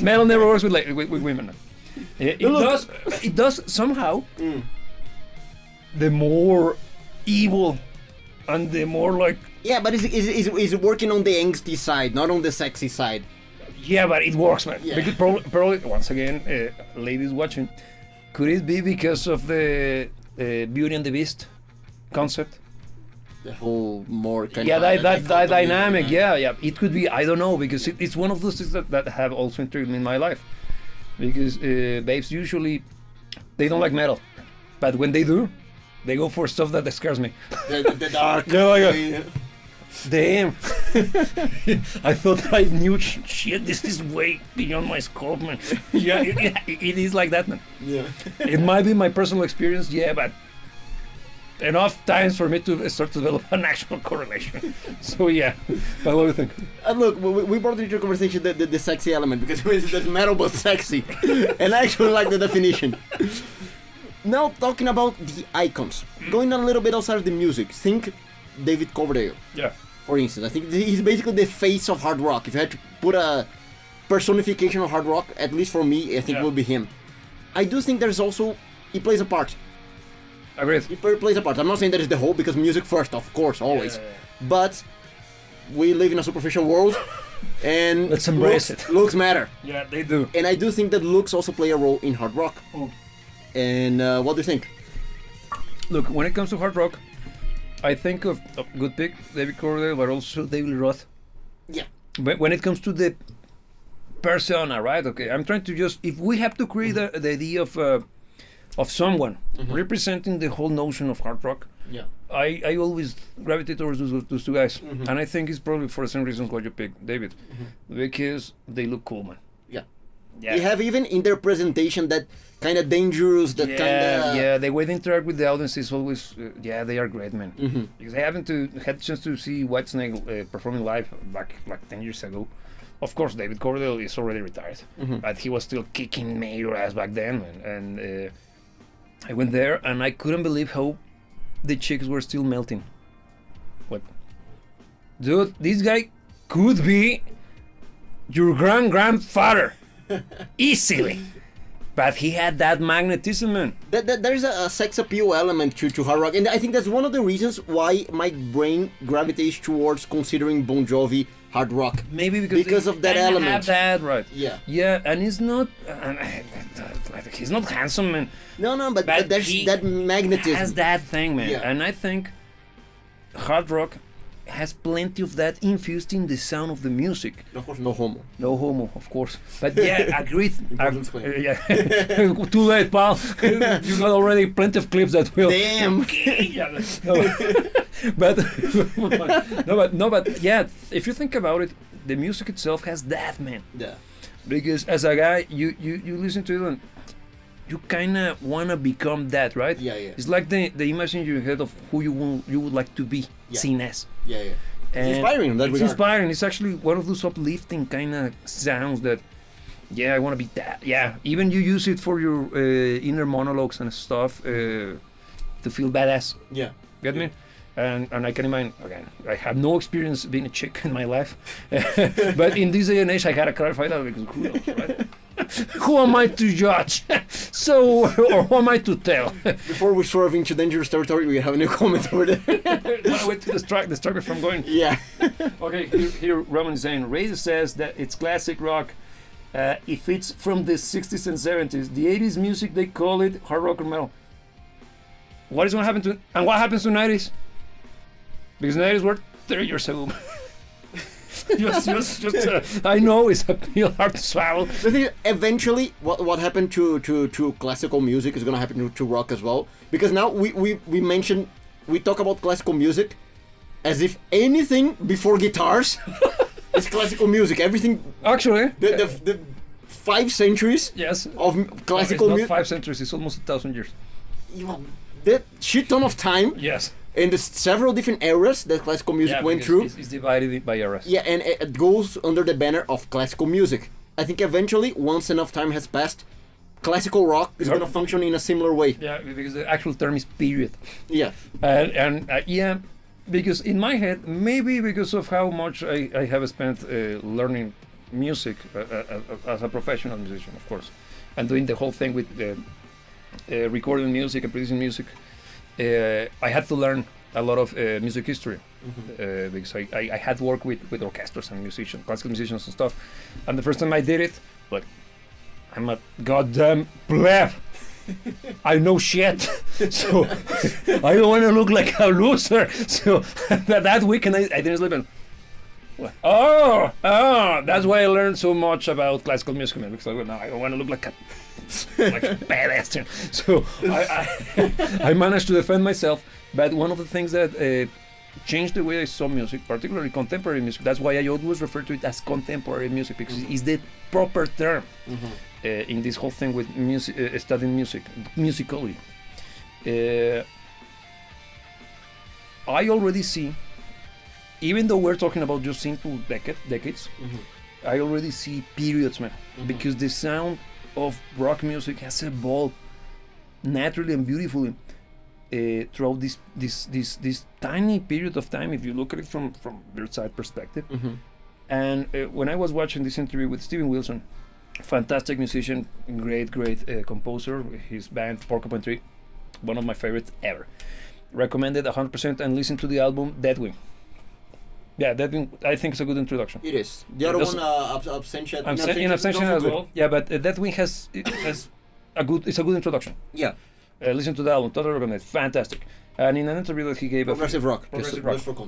metal never works with with women. It Look. does. It does somehow. The more evil, and the more like. Yeah, but it's working on the angsty side, not on the sexy side. Yeah, but it works, man. Yeah. Because probably once again, ladies watching, could it be because of the Beauty and the Beast concept? The whole more kind Yeah, of that dynamic. Yeah. It could be. I don't know, because it's one of those things that have also intrigued me in my life. Because babes usually they don't like metal, but when they do, they go for stuff that scares me. The dark. Yeah, like damn. I thought I knew shit. This is way beyond my scope, man. Yeah, it is like that, man. Yeah. It might be my personal experience, yeah, but enough times for me to start to develop an actual correlation. So yeah, but what do you think? Look, we brought into conversation the sexy element because there's metal but sexy, and I actually like the definition. Now talking about the icons, going a little bit outside of the music. Think David Coverdale, Yeah. for instance. I think he's basically the face of hard rock. If you had to put a personification of hard rock, at least for me, I think it would be him. I do think there's also he plays a part. Agreed. He plays a part. I'm not saying that is the whole, because music first, of course, always. Yeah. But we live in a superficial world, and Let's embrace it. Looks matter. Yeah, they do. And I do think that looks also play a role in hard rock. Oh. And what do you think? Look, when it comes to hard rock, I think of a good pick, David Coverdale, but also David Roth. Yeah. But when it comes to the persona, right? Okay, I'm trying to just, if we have to create the idea of someone representing the whole notion of hard rock, Yeah. I always gravitate towards those two guys, and I think it's probably for the same reasons why you picked David, because they look cool, man. Yeah. Yeah. They have even in their presentation that kind of dangerous, that kind of... Yeah, the way they interact with the audience is always, they are great, man. Because I haven't had a chance to see Whitesnake performing live back like 10 years ago. Of course, David Coverdale is already retired, but he was still kicking major ass back then, man. And I went there, and I couldn't believe how the chicks were still melting. What? Dude, this guy could be your grandfather. Easily. But he had that magnetism, man. There's a sex appeal element to hard rock, and I think that's one of the reasons why my brain gravitates towards considering Bon Jovi hard rock. Maybe because of that kinda element. have that, right? Yeah. Yeah, and he's not... he's not handsome, man. No, but But there's he that magnetism. has that thing, man. Yeah. And I think hard rock has plenty of that infused in the sound of the music. Of course, no homo. No homo, of course. But yeah, agreed. Important disclaimer. Yeah. Too late, pal. You got already plenty of clips that will. Damn. Yeah, but yeah, if you think about it, the music itself has that, man. Yeah. Because as a guy, you listen to it and you kind of want to become that, right? Yeah. It's like the image in your head of who you would like to be seen as. Yeah. And It's inspiring in that it's regard. inspiring. It's actually one of those uplifting kind of sounds that, yeah, I want to be that. Yeah, even you use it for your inner monologues and stuff to feel badass. Yeah. Get me? And I can imagine, again, I have no experience being a chick in my life. But in this day and age, I gotta clarify that because who knows, right? Who am I to judge? Or who am I to tell? Before we swerve into dangerous territory, we have a new comment over there. Wait to distract me from going. Yeah. Okay, here Roman is saying, Razor says that it's classic rock if it's from the 60s and 70s. The 80s music, they call it hard rock or metal. What is going to happen to, and what happens to 90s? Because 90s were 30 years ago. just I know it's hard to swallow. The thing is, eventually, what happened to classical music is gonna happen to rock as well. Because now we talk about classical music as if anything before guitars is classical music. Everything. Actually, The 5 centuries. yes. Of classical it's not music. 5 centuries. It's almost 1,000 years. That shit ton of time. Yes. And there's several different eras that classical music went because through. It's divided by eras. Yeah, and it goes under the banner of classical music. I think eventually, once enough time has passed, classical rock is going to function in a similar way. Yeah, because the actual term is period. Yeah. And yeah, because in my head, maybe because of how much I have spent learning music as a professional musician, of course, and doing the whole thing with recording music and producing music, I had to learn a lot of music history because I had worked with orchestras and musicians, classical musicians and stuff. And the first time I did it, like, I'm a goddamn pleb. I know shit, so I don't want to look like a loser. So that weekend I didn't sleep. And that's why I learned so much about classical music, man. Because I don't want to look like a badass. So I managed to defend myself. But one of the things that changed the way I saw music, particularly contemporary music, that's why I always refer to it as contemporary music, because it's the proper term in this whole thing with music, studying music, musically. I already see, even though we're talking about just simple decades, I already see periods, man, because the sound of rock music has evolved naturally and beautifully throughout this tiny period of time, if you look at it from bird's-eye perspective. And when I was watching this interview with Steven Wilson, fantastic musician, great composer, his band Porcupine Tree, one of my favorites ever, recommended 100% and listen to the album Deadwing. Yeah, Deadwing, I think it's a good introduction. It is. The other one, Absentia. In Absentia as well. Yeah, but Deadwing has a good introduction. Yeah. Listen to the album, totally recommended, fantastic. And in an interview that he gave, progressive rock.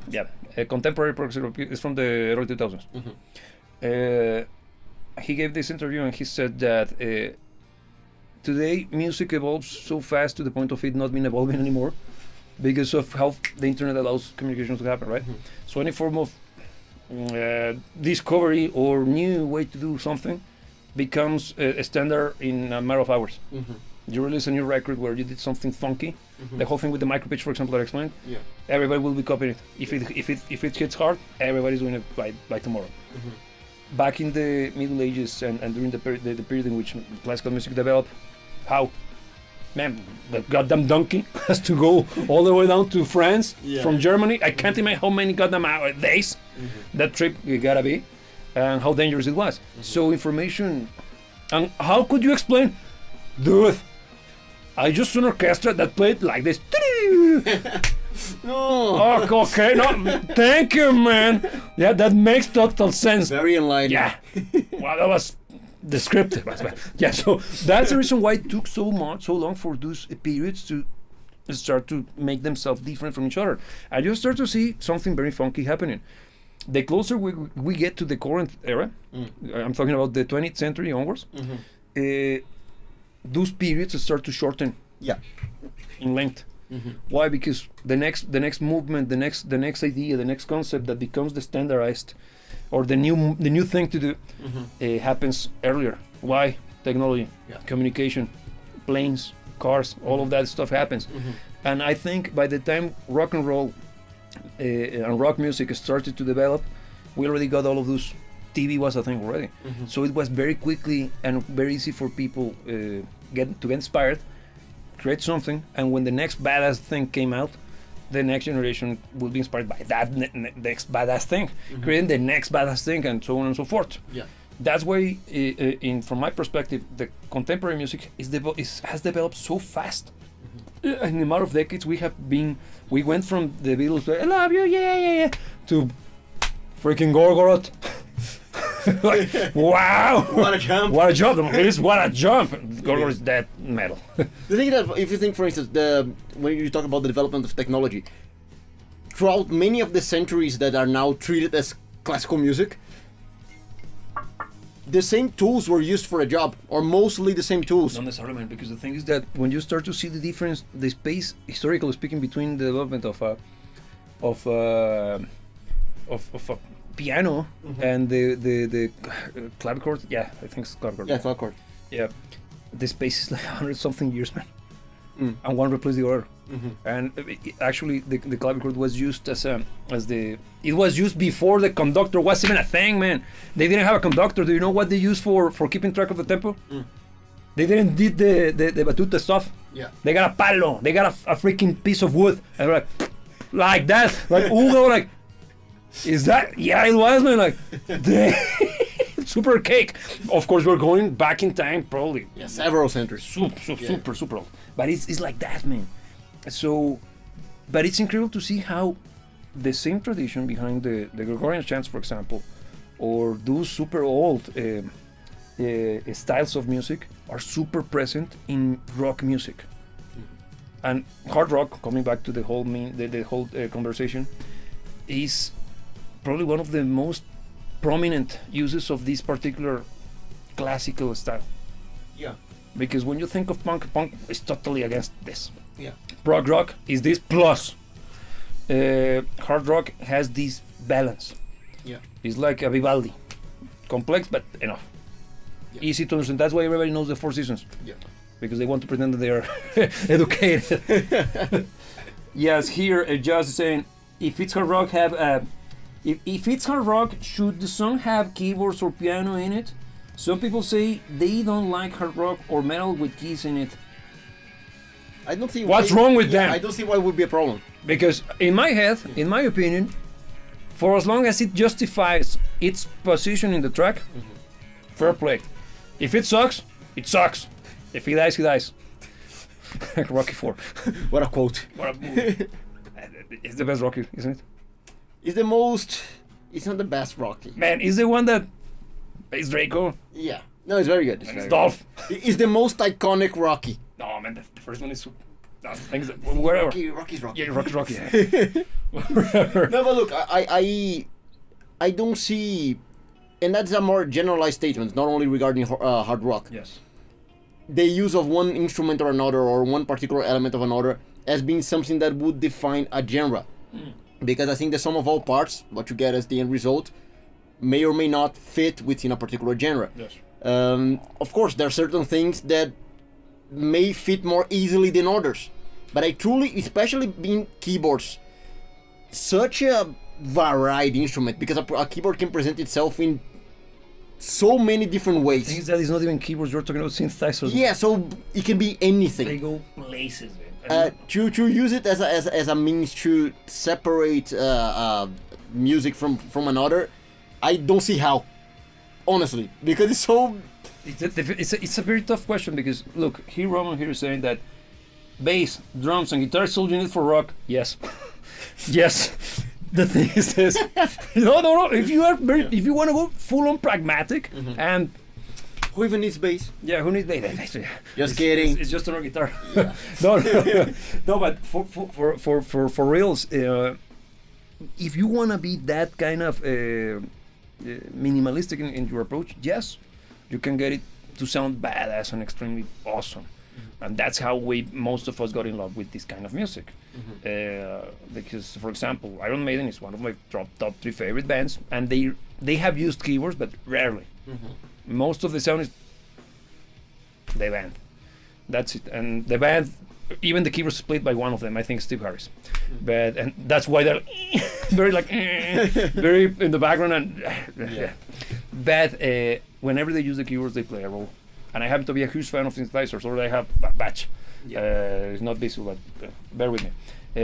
Yeah, contemporary progressive rock is from the early 2000s. He gave this interview and he said that today music evolves so fast to the point of it not being evolving anymore because of how the internet allows communications to happen, right? So any form of discovery or new way to do something becomes a standard in a matter of hours. You release a new record where you did something funky, the whole thing with the micro pitch, for example, I explained. Yeah. Everybody will be copying it. If it hits hard, everybody's doing it by tomorrow. Back in the Middle Ages and during the period in which classical music developed, how? Man, the goddamn donkey has to go all the way down to France from Germany. I can't imagine how many goddamn days that trip gotta be, and how dangerous it was. So information, and how could you explain, dude? I just saw an orchestra that played like this. Oh, okay, no, thank you, man. Yeah, that makes total sense. Very enlightening. Yeah, well, that was descriptive. Yeah, so that's the reason why it took so long for those periods to start to make themselves different from each other. And you start to see something very funky happening. The closer we get to the current era, I'm talking about the 20th century onwards, those periods start to shorten in length. Why? Because the next movement, the next idea, the next concept that becomes the standardized or the new thing to do happens earlier. Why? Technology, communication, planes, cars, all of that stuff happens. And I think by the time rock and roll and rock music started to develop, we already got all of those. TV was a thing already, so it was very quickly and very easy for people get inspired, create something, and when the next badass thing came out, the next generation will be inspired by that next badass thing, creating the next badass thing, and so on and so forth. Yeah, that's why, from my perspective, the contemporary music has developed so fast. In a matter of decades, we went from the Beatles to "I love you, yeah," to freaking Gorgoroth. Like, wow! What a jump! What a jump! What a jump! Gorgoroth is dead metal. The thing that, if you think, for instance, when you talk about the development of technology, throughout many of the centuries that are now treated as classical music, the same tools were used for a job, or mostly the same tools. Not necessarily, man, because the thing is that when you start to see the difference, the space, historically speaking, between the development of a piano and the clavichord, I think it's clavichord. Yeah, clavichord. Yeah, the space is like 100-something years, man, and one replaced the other. And actually, the clavichord was used it was used before the conductor was even a thing, man. They didn't have a conductor. Do you know what they used for keeping track of the tempo? They didn't did the batuta stuff. Yeah. They got a palo. They got a freaking piece of wood, and they're like, like that, like Hugo, like, is that? Yeah, it was, man. Like, super cake. Of course, we're going back in time, probably. Yeah, several centuries. Super old. But it's like that, man. So, but it's incredible to see how the same tradition behind the Gregorian chants, for example, or those super old styles of music are super present in rock music. And hard rock, coming back to the whole conversation, is probably one of the most prominent uses of this particular classical style. Yeah. Because when you think of punk is totally against this. Yeah. Prog rock is this plus. Hard rock has this balance. Yeah. It's like a Vivaldi. Complex, but enough. Yeah. Easy to understand. That's why everybody knows the Four Seasons. Yeah. Because they want to pretend that they are educated. Yes, here just saying, if it's hard rock, if it's hard rock, should the song have keyboards or piano in it? Some people say they don't like hard rock or metal with keys in it. I don't see what's wrong with them. I don't see why it would be a problem. Because in my head, in my opinion, for as long as it justifies its position in the track, fair play. If it sucks, it sucks. If he dies, he dies. Rocky 4. What a quote. What a movie. It's the best Rocky, isn't it? It's the most... It's not the best Rocky. Man, it's the one that is Draco. Yeah. No, it's very good. It's Dolph. It's the most iconic Rocky. No, man, the first one is... wherever. Rocky's Rocky. Yeah, Rocky's Rocky. Yeah. No, but look, I don't see... And that's a more generalized statement, not only regarding hard rock. Yes. The use of one instrument or another, or one particular element of another, as being something that would define a genre. Because I think the sum of all parts, what you get as the end result, may or may not fit within a particular genre. Yes. Of course, there are certain things that may fit more easily than others. But I truly, especially being keyboards, such a varied instrument, because a keyboard can present itself in so many different ways. The thing is that it's not even keyboards, you're talking about synthesizers. Yeah, so it can be anything. They go places, man. To use it as a means to separate music from another, I don't see how, honestly, because it's so... It's a very tough question, because look, here Roman here is saying that bass, drums and guitar is all you need for rock. Yes. Yes. The thing is this. No. If you want to go full on pragmatic and who even needs bass? Yeah, who needs bass? Just kidding. It's just another guitar. Yeah. No, but for reals, if you want to be that kind of minimalistic in your approach, yes, you can get it to sound badass and extremely awesome. And that's how most of us got in love with this kind of music. Because, for example, Iron Maiden is one of my top 3 favorite bands, and they have used keyboards, but rarely. Most of the sound is the band. That's it. And the band, even the keyboards is played by one of them, I think Steve Harris. And that's why they're very very in the background. And but whenever they use the keyboards, they play a role. And I happen to be a huge fan of synthesizers, or I have a batch. It's not visible, but bear with me.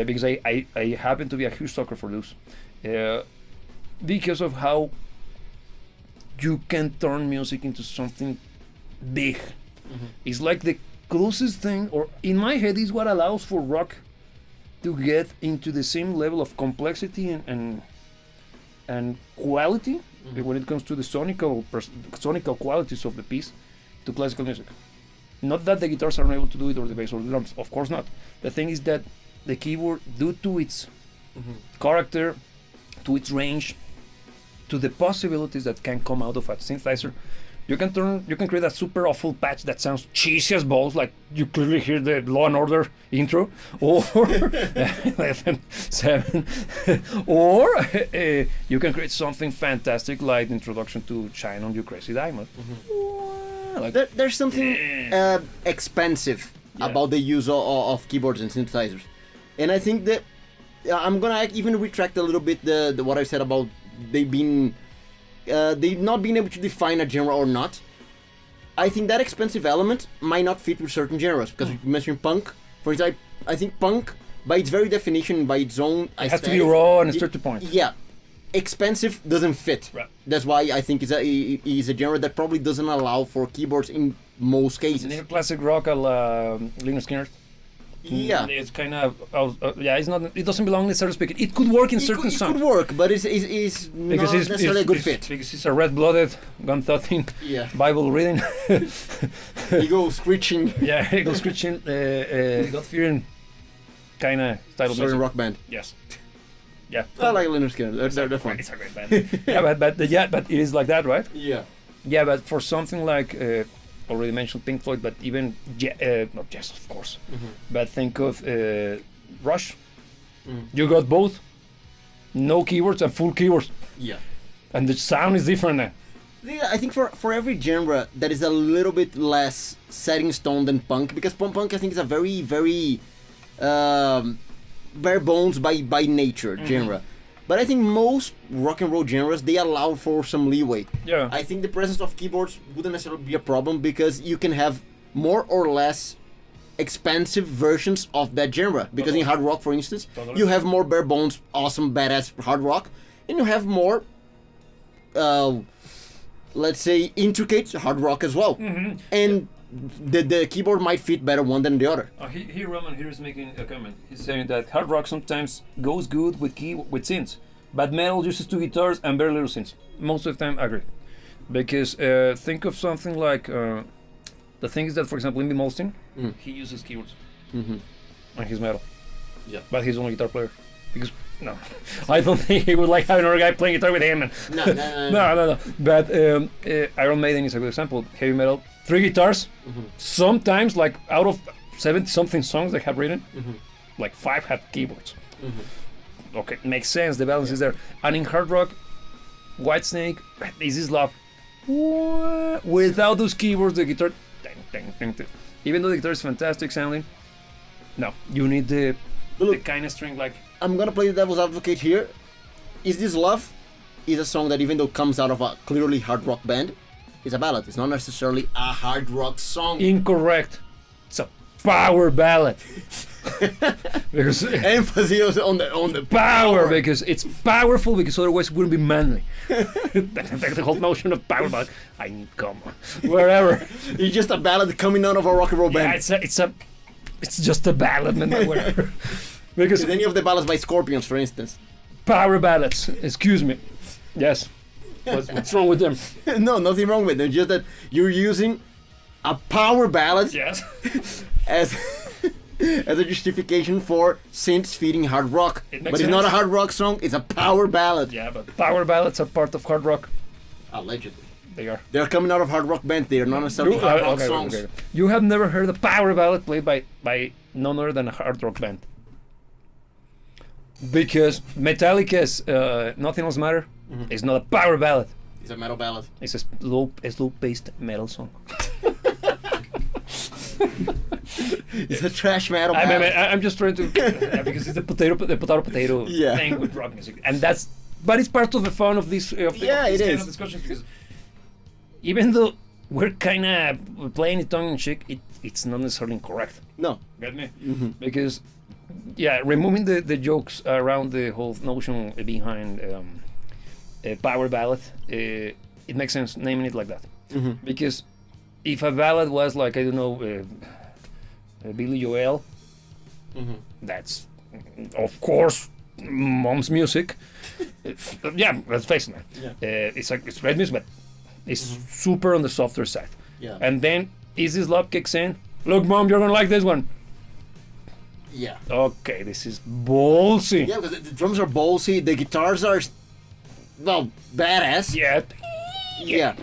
Because I happen to be a huge sucker for those. Because of how you can turn music into something big. It's like the closest thing, or in my head, is what allows for rock to get into the same level of complexity and quality when it comes to the sonical qualities of the piece to classical music. Not that the guitars are unable to do it, or the bass or the drums, of course not. The thing is that the keyboard, due to its character, to its range, to the possibilities that can come out of a synthesizer, you can create a super awful patch that sounds cheesy as balls, like you clearly hear the Law and Order intro, or FM7, or you can create something fantastic like the introduction to Shine On You Crazy Diamond. Like, there's something expensive about the use of keyboards and synthesizers, and I think that I'm gonna even retract a little bit the what I said about they not being able to define a genre or not. I think that expensive element might not fit with certain genres, because you mentioned punk. For example, I think punk by its very definition, by its own, It has to be raw and straight to point. Yeah, expensive doesn't fit. Right. That's why I think it's a genre that probably doesn't allow for keyboards in most cases. Classic rock, Lynyrd Skynyrd. Yeah. It's kind of yeah. It's not. It doesn't belong necessarily speaking. It could work in certain It songs. could work, but it's not necessarily a good fit. Because he's a red-blooded, gun-thoughting, Yeah. Bible reading. Ego screeching. Yeah, ego screeching, God-fearing kind of style of Sorry, music. rock band. Yes. Yeah. I like Lynyrd Skynyrd. They're fun. It's a great band. but it is like that, right? Yeah. Yeah, but for something like already mentioned Pink Floyd, but even not jazz, of course. But think of Rush. You got both, no keyboards and full keyboards, Yeah. and the sound is different then. Yeah, I think for every genre that is a little bit less set in stone than punk, because punk I think is a very bare bones by nature genre. But I think most rock and roll genres, they allow for some leeway. Yeah. I think the presence of keyboards wouldn't necessarily be a problem because you can have more or less expensive versions of that genre. Because in hard rock, for instance, you have more bare bones, awesome, badass hard rock, and you have more, let's say, intricate hard rock as well. And the keyboard might fit better one than the other. Here Roman here is making a comment. He's saying that hard rock sometimes goes good with synths, but metal uses two guitars and very little synths. Most of the time, I agree. Because think of something like the thing is that, for example, Indy Molstein, he uses keyboards on his metal. Yeah. But he's only a guitar player. Because no, I don't think he would like having another guy playing guitar with him. And no. But Iron Maiden is a good example. Heavy metal, 3 guitars. Sometimes, like out of 70-something songs they have written, like 5 have keyboards. Okay, makes sense. The balance is there. And in hard rock, Whitesnake, This Is Love. Without those keyboards, the guitar, even though the guitar is fantastic sounding, no, you need the kind of string like. I'm gonna play the devil's advocate here. Is This Love is a song that even though comes out of a clearly hard rock band, it's a ballad. It's not necessarily a hard rock song. Incorrect. It's a power ballad. Because emphasis on the power, because it's powerful, because otherwise it wouldn't be manly. The whole notion of power ballad. I need come wherever. It's just a ballad coming out of a rock and roll band. Yeah, it's just a ballad, man. Whatever. Because any of the ballads by Scorpions, for instance. Power ballads. Excuse me. Yes. What's wrong with them? No, nothing wrong with them. Just that you're using a power ballad Yes. as a justification for synths feeding hard rock. But it's not a hard rock song. It's a power ballad. Yeah, but power ballads are part of hard rock. Allegedly. They are. They're coming out of hard rock bands. They are not necessarily hard rock songs. Okay. You have never heard a power ballad played by none other than a hard rock band. Because Metallica's Nothing Else Matters is not a power ballad. It's a metal ballad. It's a slow-paced metal song. It's a trash metal ballad. I'm just trying to because it's the potato thing with rock music, and but it's part of the fun of this. Of it kind is. Of discussions because even though we're kind of playing it tongue in cheek, it's not necessarily incorrect. No. Get me? Because removing the jokes around the whole notion behind a power ballad, it makes sense naming it like that. Because if a ballad was like, I don't know, Billy Joel, that's of course mom's music. Yeah, let's face it. It's great music, but it's super on the softer side. Yeah. And then Is This Love kicks in. Look, mom, you're gonna like this one. Yeah. Okay, this is ballsy. Yeah, because the drums are ballsy. The guitars are, well, badass. Yeah. Yeah.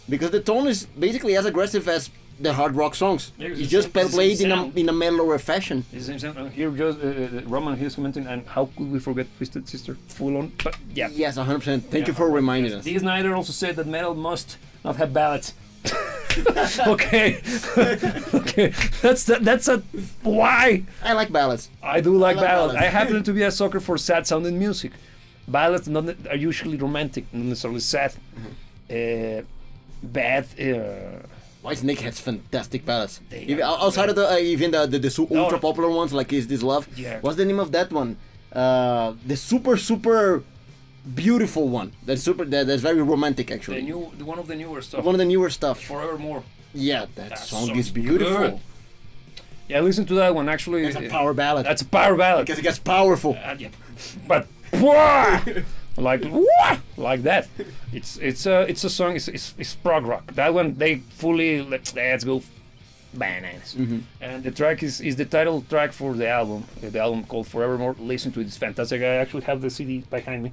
Because the tone is basically as aggressive as the hard rock songs. Yeah, it's just played in a mellower fashion. It's the same sound. Here, just Roman here is commenting, and how could we forget Twisted Sister? Full on. But yeah. Yes, 100%. Thank you for reminding us. Dee Snider also said that metal must not have ballads. Okay. Okay. That's a why. I like ballads. I do like I like ballads. ballads. I happen to be a sucker for sad sounding music. Ballads are usually romantic, not necessarily sad. Bad Whitesnake has fantastic ballads. They Even, are outside of the even the ultra popular ones like Is This Love? Yeah. What's the name of that one? The super beautiful one. That's very romantic actually. One of the newer stuff. One of the newer stuff. Forevermore. Yeah, that song song's is beautiful. good. Yeah, listen to that one. Actually, It's a power ballad. That's a power ballad. Because it gets powerful. Yeah. But like that. It's a song. It's prog rock. That one they fully let's go bananas. And the track is the title track for the album. The album called Forevermore. Listen to it. It's fantastic. I actually have the CD behind me.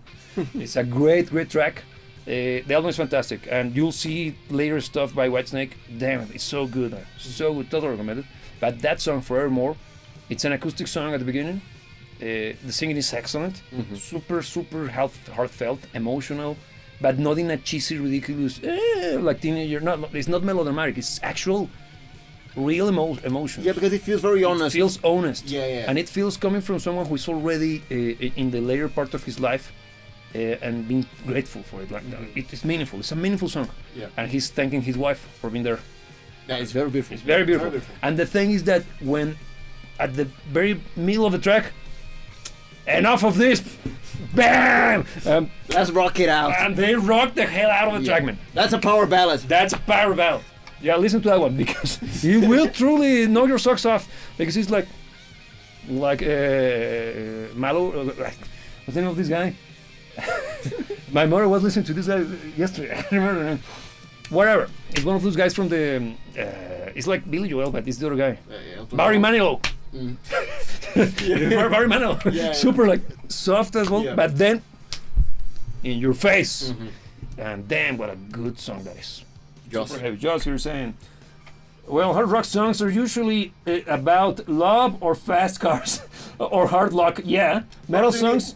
It's a great track. The album is fantastic, and you'll see later stuff by Whitesnake. Damn it, it's so good, man. So good. Totally recommend it. But that song, Forevermore, it's an acoustic song at the beginning. The singing is excellent, super heartfelt, emotional, but not in a cheesy, ridiculous, like teenager. It's not melodramatic. It's actual, real emotion. Yeah, because it feels very honest. It feels honest. Yeah. And it feels coming from someone who is already in the later part of his life. And being grateful for it, it is meaningful. It's a meaningful song, and he's thanking his wife for being there. Yeah, it's very beautiful. It's very beautiful. And the thing is that when at the very middle of the track, enough of this, bam! Let's rock it out. And they rock the hell out of the track, man. That's a power ballad. That's a power ballad. Yeah, listen to that one because you will truly knock your socks off because he's like Malo. What's the name of this guy? My mother was listening to this guy yesterday. I remember. Whatever. It's one of those guys from the. It's like Billy Joel, but it's the other guy. Barry Manilow. Barry Manilow. Yeah. Super like soft as well, Yeah. but then in your face. And damn, what a good song that is. Super heavy. Joss, you're saying. Well, hard rock songs are usually about love or fast cars or hard luck. Yeah, metal songs.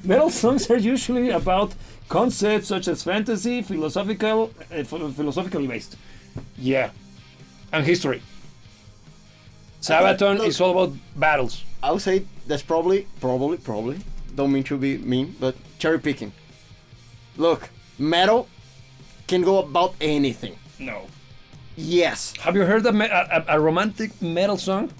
Metal songs are usually about concepts such as fantasy, philosophically based. Yeah, and history. Sabaton is all about battles. I would say that's probably, don't mean to be mean, but cherry picking. Look, metal can go about anything. No. Yes. Have you heard a romantic metal song?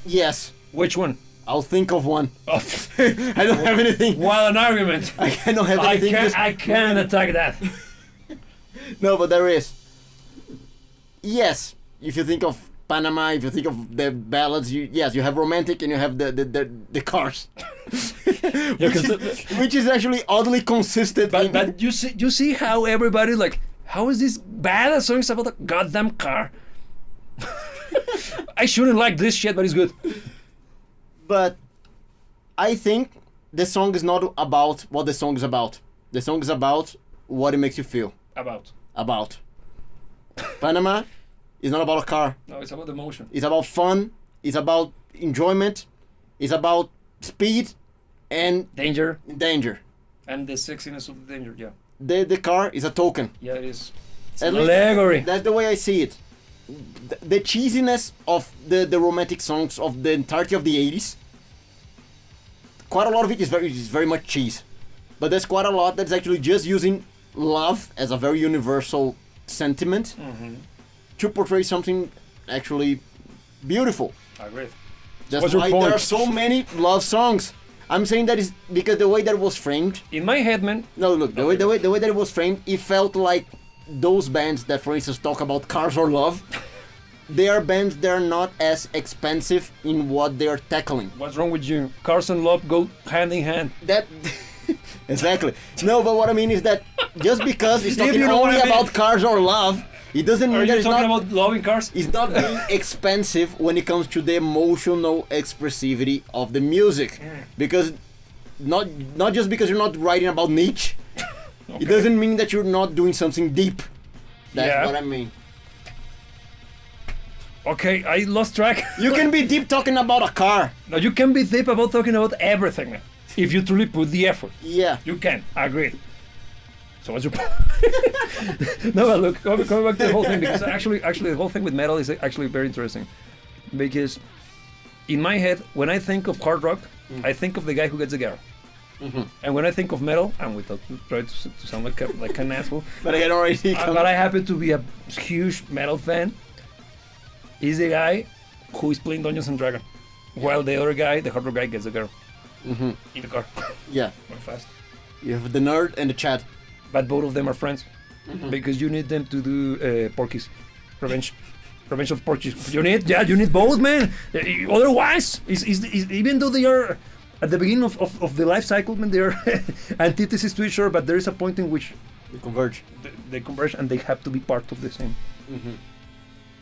Yes. Which one? I'll think of one. Oh. I don't have anything. Well, an argument. I don't have anything. I can't attack that. No, but there is. Yes. If you think of Panama, if you think of the ballads, you have romantic and you have the cars. which is actually oddly consistent. But you see how everybody like, how is this bad a song is about a goddamn car? I shouldn't like this shit, but it's good. But I think the song is not about what the song is about. The song is about what it makes you feel. About. Panama is not about a car. No, it's about emotion. It's about fun. It's about enjoyment. It's about speed and danger. And the sexiness of the danger, yeah. The car is a token. Yeah, it is. It's an allegory. That's the way I see it. The cheesiness of the romantic songs of the entirety of the 80s, quite a lot of it is very much cheese. But there's quite a lot that's actually just using love as a very universal sentiment to portray something actually beautiful. I agree. That's why there are so many love songs. I'm saying that is because the way that it was framed. In my head, man. No, look, the way that it was framed, it felt like those bands that, for instance, talk about cars or love. They are bands that are not as expensive in what they are tackling. What's wrong with you? Cars and love go hand in hand. That exactly. No, but what I mean is that just because it's talking only about cars or love, it doesn't mean that it's not about loving cars. It's not being expensive when it comes to the emotional expressivity of the music, because not just because you're not writing about Nietzsche, it doesn't mean that you're not doing something deep. That's what I mean. Okay, I lost track. You can be deep talking about a car. No, you can be deep about talking about everything, man. If you truly put the effort. Yeah. You can. I agree. So what's your point? No, but look, coming back to the whole thing, because actually the whole thing with metal is actually very interesting. Because in my head, when I think of hard rock, I think of the guy who gets the girl. And when I think of metal, and without trying to sound like an asshole, But I had already but I happen to be a huge metal fan, is the guy who is playing Dungeons and Dragons, while the other guy, the hard rock guy, gets the girl in the car. Yeah. Very fast. You have the nerd and the Chad. But both of them are friends because you need them to do Porky's Revenge of Porky's. You need both, man. Otherwise, even though they are at the beginning of the life cycle, man, they are antithesis to each other. But there is a point in which They converge. they converge and they have to be part of the same.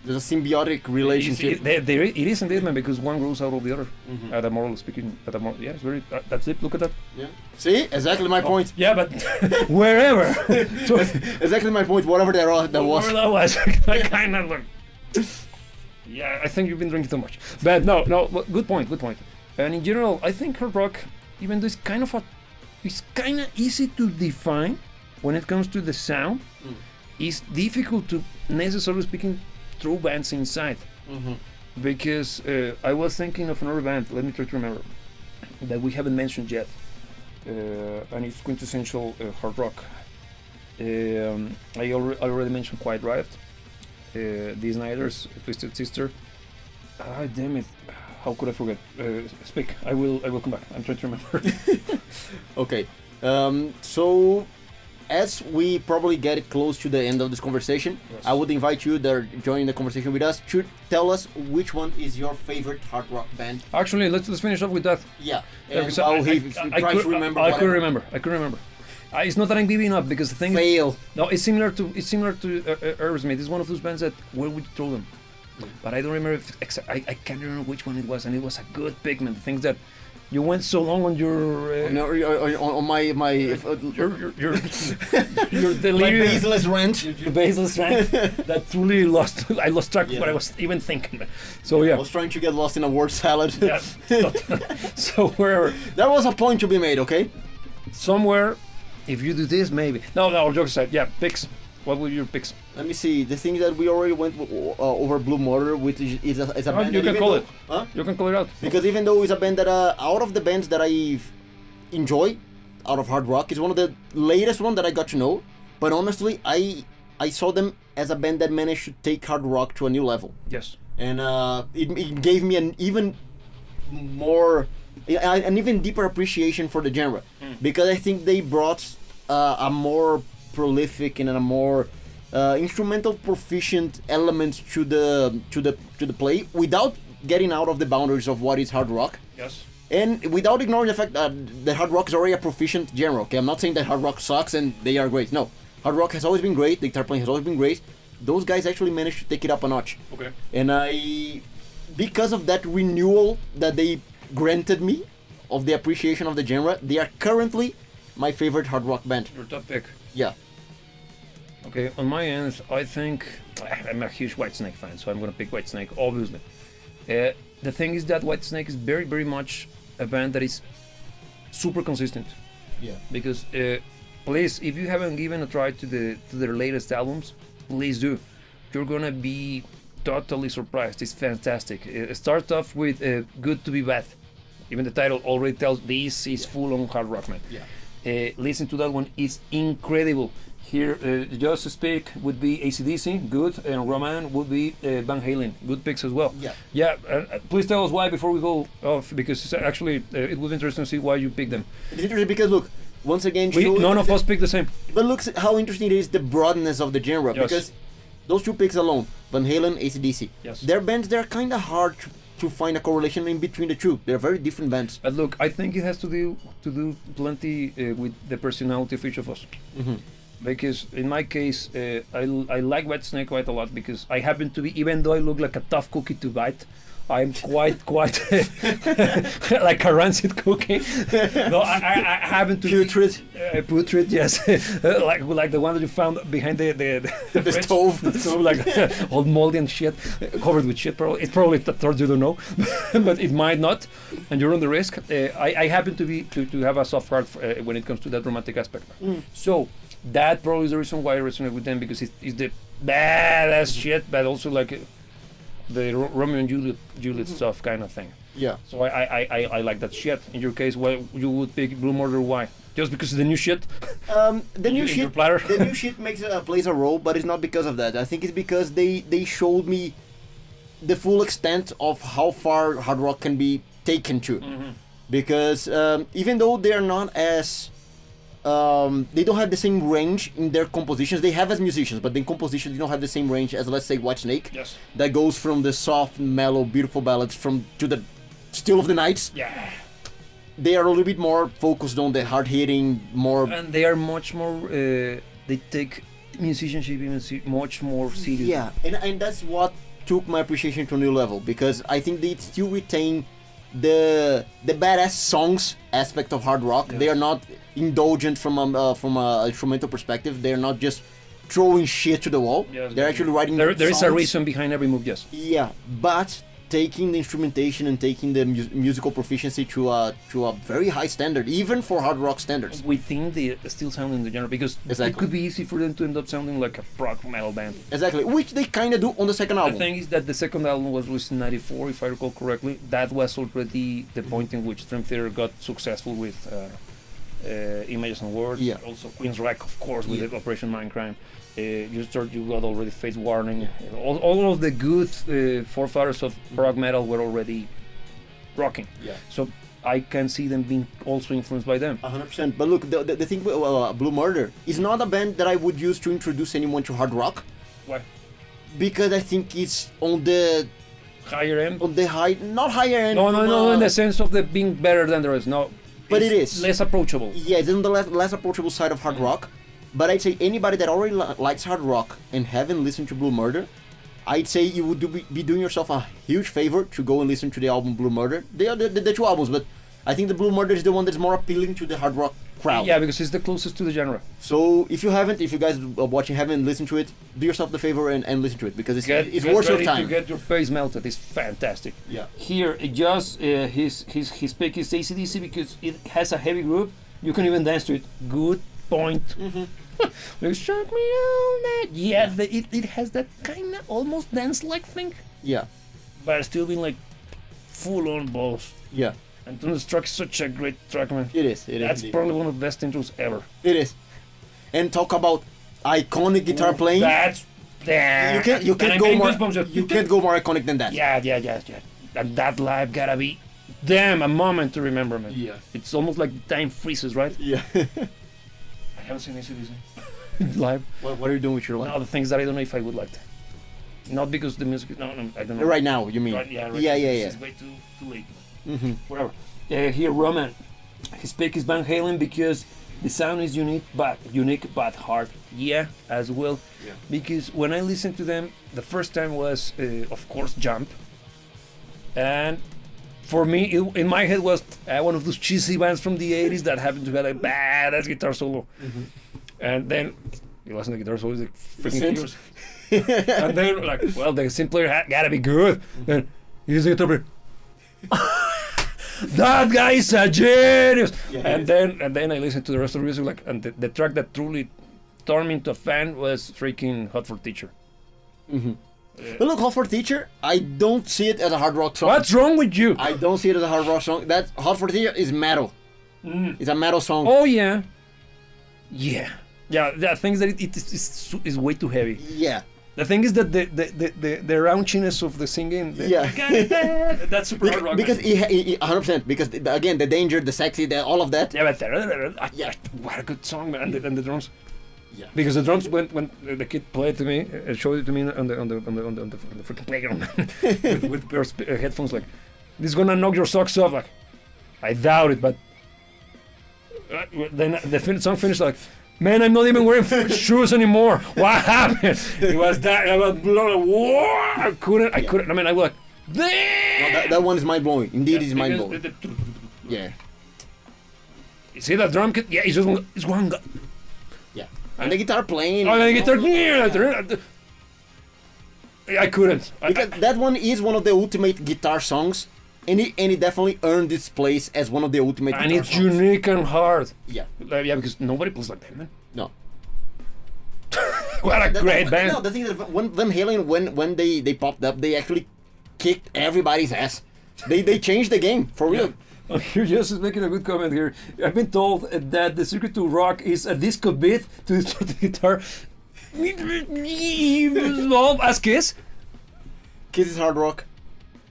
There's a symbiotic relationship. It is indeed, man, because one grows out of the other. At a moral speaking, yeah, it's very. That's it. Look at that. Yeah. See, exactly my point. Yeah, but wherever. So, Exactly my point. Whatever that was. whatever that was, I kind of like. Yeah, I think you've been drinking too much. But no, good point. And in general, I think hard rock, even though it's kind of easy to define when it comes to the sound, it's difficult to necessarily speaking throw bands inside. Because I was thinking of another band. Let me try to remember that we haven't mentioned yet, and it's quintessential hard rock. I already mentioned Quiet Riot. The Snyder's Twisted Sister. Ah, damn it! How could I forget? Speak. I will come back. I'm trying to remember. Okay. So, as we probably get close to the end of this conversation, Yes. I would invite you that are joining the conversation with us to tell us which one is your favorite hard rock band. Actually, let's finish off with that. Yeah. Yeah, And because I'll try to remember. I could whatever. remember. It's not that I'm giving up because the thing. Fail. No, it's similar to Aerosmith. It's one of those bands that where would you throw them? But I don't remember if I can't remember which one it was, and it was a good pick, man. The things that you went so long on your No, on my your delirium, baseless rant. your baseless rant that truly I lost track of what I was even thinking. So I yeah, was trying to get lost in a word salad. yeah. So wherever, There was a point to be made, okay? somewhere, if you do this, maybe. No, jokes aside. Yeah, picks. What were your picks? Let me see. The thing that we already went over Blue Motor, which is a band. You that can even call though- it. Huh? You can call it out. Because even though it's a band that out of the bands that I enjoy out of hard rock, it's one of the latest one that I got to know. But honestly, I saw them as a band that managed to take hard rock to a new level, Yes. and it gave me an even deeper appreciation for the genre, because I think they brought a more prolific and a more instrumental proficient element to the play without getting out of the boundaries of what is hard rock. Yes. And without ignoring the fact that hard rock is already a proficient genre, okay? I'm not saying that hard rock sucks and they are great. No. Hard rock has always been great, the guitar playing has always been great. Those guys actually managed to take it up a notch. Okay. And because of that renewal that they granted me of the appreciation of the genre, they are currently my favorite hard rock band. Your top pick. Yeah. Okay, on my end, I think I'm a huge Whitesnake fan, so I'm gonna pick Whitesnake, obviously. The thing is that Whitesnake is very, very much a band that is super consistent. Yeah. Because please, if you haven't given a try to their latest albums, please do. You're gonna be totally surprised. It's fantastic. It starts off with "Good to Be Bad." Even the title already tells this is full on hard rock, man. Yeah. Listen to that one; it's incredible. Here, Just to Speak would be AC/DC, good, and Roman would be Van Halen, good picks as well. Yeah. Yeah. Please tell us why before we go off, because it's actually it would be interesting to see why you picked them. It's interesting because look, once again, None of us picked the same. But look how interesting it is, the broadness of the genre. Yes. Because those two picks alone, Van Halen, AC/DC, Yes. their bands, they're kind of hard to find a correlation in between the two. They're very different bands. But look, I think it has to do plenty with the personality of each of us. Because in my case, I like Whitesnake quite a lot because I happen to be, even though I look like a tough cookie to bite, I'm quite like a rancid cookie. No, I happen to Putrid. putrid, yes, like the one that you found behind the fridge. stove. The stove, like all moldy and shit, covered with shit. Probably it's probably the third, you don't know, but it might not, and you run the risk. I happen to have a soft heart when it comes to that romantic aspect. So that probably is the reason why I resonate with them, because it's the badass shit, but also like the Romeo and Juliet stuff kind of thing. Yeah. So I like that shit. In your case, why you would pick Blue Murder? Why? Just because of the new shit? The new In your shit, platter? the new shit makes plays a role, but it's not because of that. I think it's because they showed me the full extent of how far hard rock can be taken to. Because even though they're not as they don't have the same range in their compositions. They have as musicians, but in compositions they don't have the same range as, let's say, Whitesnake. Yes. That goes from the soft, mellow, beautiful ballads to the Still of the Nights. Yeah. They are a little bit more focused on the hard hitting, more. And they are much more. They take musicianship even much more serious. Yeah, and that's what took my appreciation to a new level, because I think they still retain the badass songs aspect of hard rock. Yes. They are not indulgent from a instrumental perspective. They're not just throwing shit to the wall. Yes, They're actually writing. There is a songs. reason behind every move. Yes. Yeah, but taking the instrumentation and taking the musical proficiency to a very high standard, even for hard rock standards. Within the still sounding the genre, because Exactly. it could be easy for them to end up sounding like a rock metal band. Exactly, which they kind of do on the second The album. thing is that the second album was released in '94, if I recall correctly. That was already the point in which Dream Theater got successful with Images and Words. Yeah. Also Queensryche, of course, with Yeah. the Operation Mindcrime. You got already Face Warning. All of the good forefathers of rock metal were already rocking. Yeah. So I can see them being also influenced by them. 100%. But look, the thing with Blue Murder is not a band that I would use to introduce anyone to hard rock, Why? because I think it's on the Higher end? high, not higher end. No, from, in the sense of the being better than the rest. No. But It's it is. less approachable. Yeah, it's on the less approachable side of hard rock. But I'd say anybody that already likes hard rock and haven't listened to Blue Murder, I'd say you would be doing yourself a huge favor to go and listen to the album Blue Murder. They are the two albums, but I think the Blue Murder is the one that's more appealing to the hard rock crowd. Yeah, because it's the closest to the genre. So if you guys watching haven't listened to it, do yourself the favor and listen to it, because it's Get worth your ready time. to get your face melted. It's fantastic. Yeah. Here, just his pick is AC/DC because it has a heavy groove. You can even dance to it. Good point. Like, shock me all night. Yeah, it has that kind of almost dance-like thing, Yeah. but still being like full-on balls. Yeah. And Thunderstruck is such a great track, man. It is. It is. That's indeed. probably one of the best intros ever. It is. And talk about iconic guitar playing. That's there. You And can't I'm go getting more. goosebumps just- You can't go more iconic than that. Yeah. And that live gotta be, damn, a moment to remember, man. Yeah. It's almost like time freezes, right? Yeah. I haven't seen AC/DC live. what are you doing with your life? Now the things that I don't know if I would like to. Not because the music. No, I don't know. Right now, you mean? Right, yeah. It's way too late. Mm-hmm. Whatever. Here, Roman. His pick is Van Halen because the sound is unique but hard. Yeah, as well. Yeah. Because when I listened to them, the first time was, of course, Jump. And for me, in my head was one of those cheesy bands from the 80s that happened to have a badass guitar solo. Mm-hmm. And then it wasn't the guitar solo, it was the freaking synth. fingers. And then, like, well, the synth player gotta be good. Then here's the guitar player. That guy is a genius. Yeah, and then I listened to the rest of the music, like, and the track that truly turned me into a fan was freaking Hot for Teacher. But look, Hot for Teacher, I don't see it as a hard rock song. What's wrong with you? I don't see it as a hard rock song. That Hot for Teacher is metal. It's a metal song. Oh yeah. The thing is that it is way too heavy. Yeah. The thing is that the raunchiness of the singing. That's super hard rock. Because 100%. Because again, the danger, the sexy, all of that. Yeah, but what a good song, man! And the drums. Yeah. Because the drums when the kid played to me, showed it to me on the freaking playground with headphones, like, this is gonna knock your socks off. Like, I doubt it, but then the song finished like, man, I'm not even wearing shoes anymore. What happened? It was that. I was whoa! I couldn't. I mean, I was like, damn! No, that one is mind blowing. Indeed, it's mind blowing. Yeah. You see that drum kit? Yeah, it's one guy. Yeah. And the guitar playing. Oh, the guitar. I couldn't. Because that one is one of the ultimate guitar songs, and it definitely earned its place as one of the ultimate And guitar it's songs. unique and hard. Yeah. Yeah, because nobody plays like that, man. No. What a great band. No, the thing is that when Van Halen, when they popped up, they actually kicked everybody's ass. They changed the game for real. Oh, here just is making a good comment here. I've been told that the secret to rock is a disco beat to distort the guitar. As Kiss? Kiss is hard rock.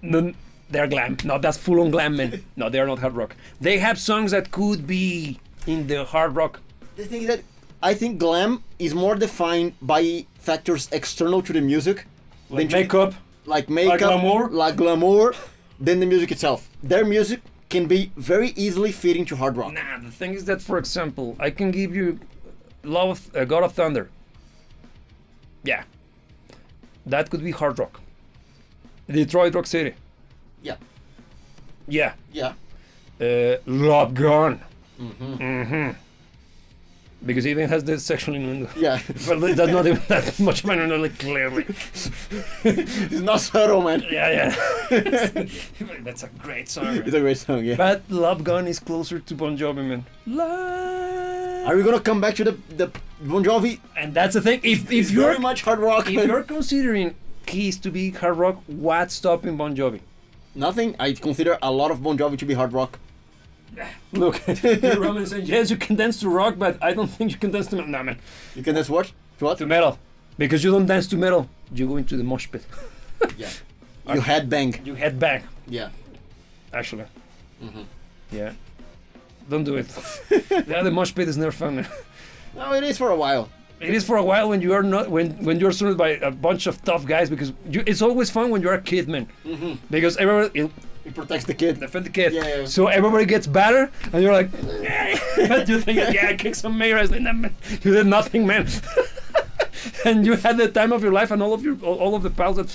No, they're glam. No, that's full-on glam, man. No, they are not hard rock. They have songs that could be in the hard rock. The thing is that I think glam is more defined by factors external to the music. Like than makeup. Like makeup. glamour? Like glamour. Than the music itself. Their music can be very easily fit into hard rock. Nah, the thing is that, for example, I can give you God of Thunder. Yeah. That could be hard rock. Detroit Rock City. Yeah. Yeah. Yeah. Love Gun. Because it even has the sexual innuendo. Yeah. But that's not even that much minor, like, clearly. It's not subtle, man. Yeah. That's a great song. It's a great song, yeah. But Love Gun is closer to Bon Jovi, man. Are we gonna come back to the Bon Jovi? And that's the thing. If It's you're very much hard rock. if you're considering Kiss to be hard rock, what's stopping Bon Jovi? Nothing. I consider a lot of Bon Jovi to be hard rock. Look, Roman is saying, yes, you can dance to rock, but I don't think you can dance to metal. No, man. You can dance what? To what? To metal. Because you don't dance to metal, you go into the mosh pit. Yeah. You headbang. You head back, Yeah. actually. Yeah. Don't do it. Yeah, the mosh pit is never fun, man. No, it is for a while. It is for a while when you are not when you're surrounded by a bunch of tough guys, because it's always fun when you're a kid, man. Because everybody It protects the kid. defend the kid. Yeah. So everybody gets better, and you're like, but you think, yeah, kick some mayors. Like, nah, man, you did nothing, man. And you had the time of your life, and all of the pals that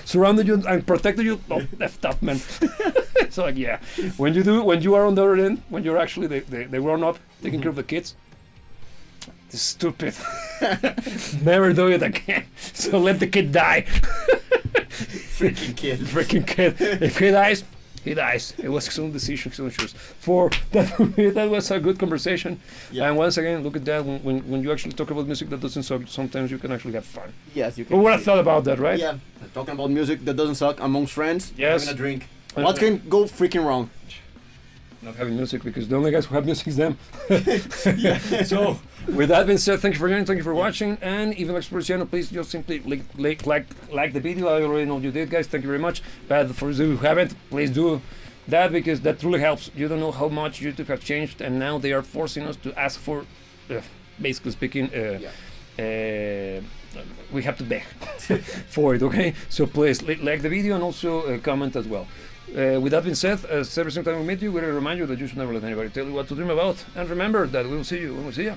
surrounded you and protected you, oh, left up, man. So like, yeah, when you are on the other end, when you're actually the grown up taking care of the kids. It's stupid. Never do it again. So let the kid die. Freaking kid. Freaking kid. If he dies, he dies. It was his own decision, his own choice. For that was a good conversation. Yeah. And once again, look at that. When you actually talk about music that doesn't suck, sometimes you can actually have fun. Yes, you can. Who would have thought about that, right? Yeah. Talking about music that doesn't suck amongst friends. Yes. Having a drink. What can go freaking wrong? Not having music, because the only guys who have music is them. So, with that being said, thank you for joining, thank you for watching, and even Explorers channel, please just simply like the video. I already know you did, guys. Thank you very much. But for those who haven't, please do that, because that truly helps. You don't know how much YouTube have changed, and now they are forcing us to ask for, basically speaking, we have to beg for it. Okay, so please like the video and also comment as well. With that being said, every single time we meet you, we remind you that you should never let anybody tell you what to dream about. And remember that we will see you when we see you.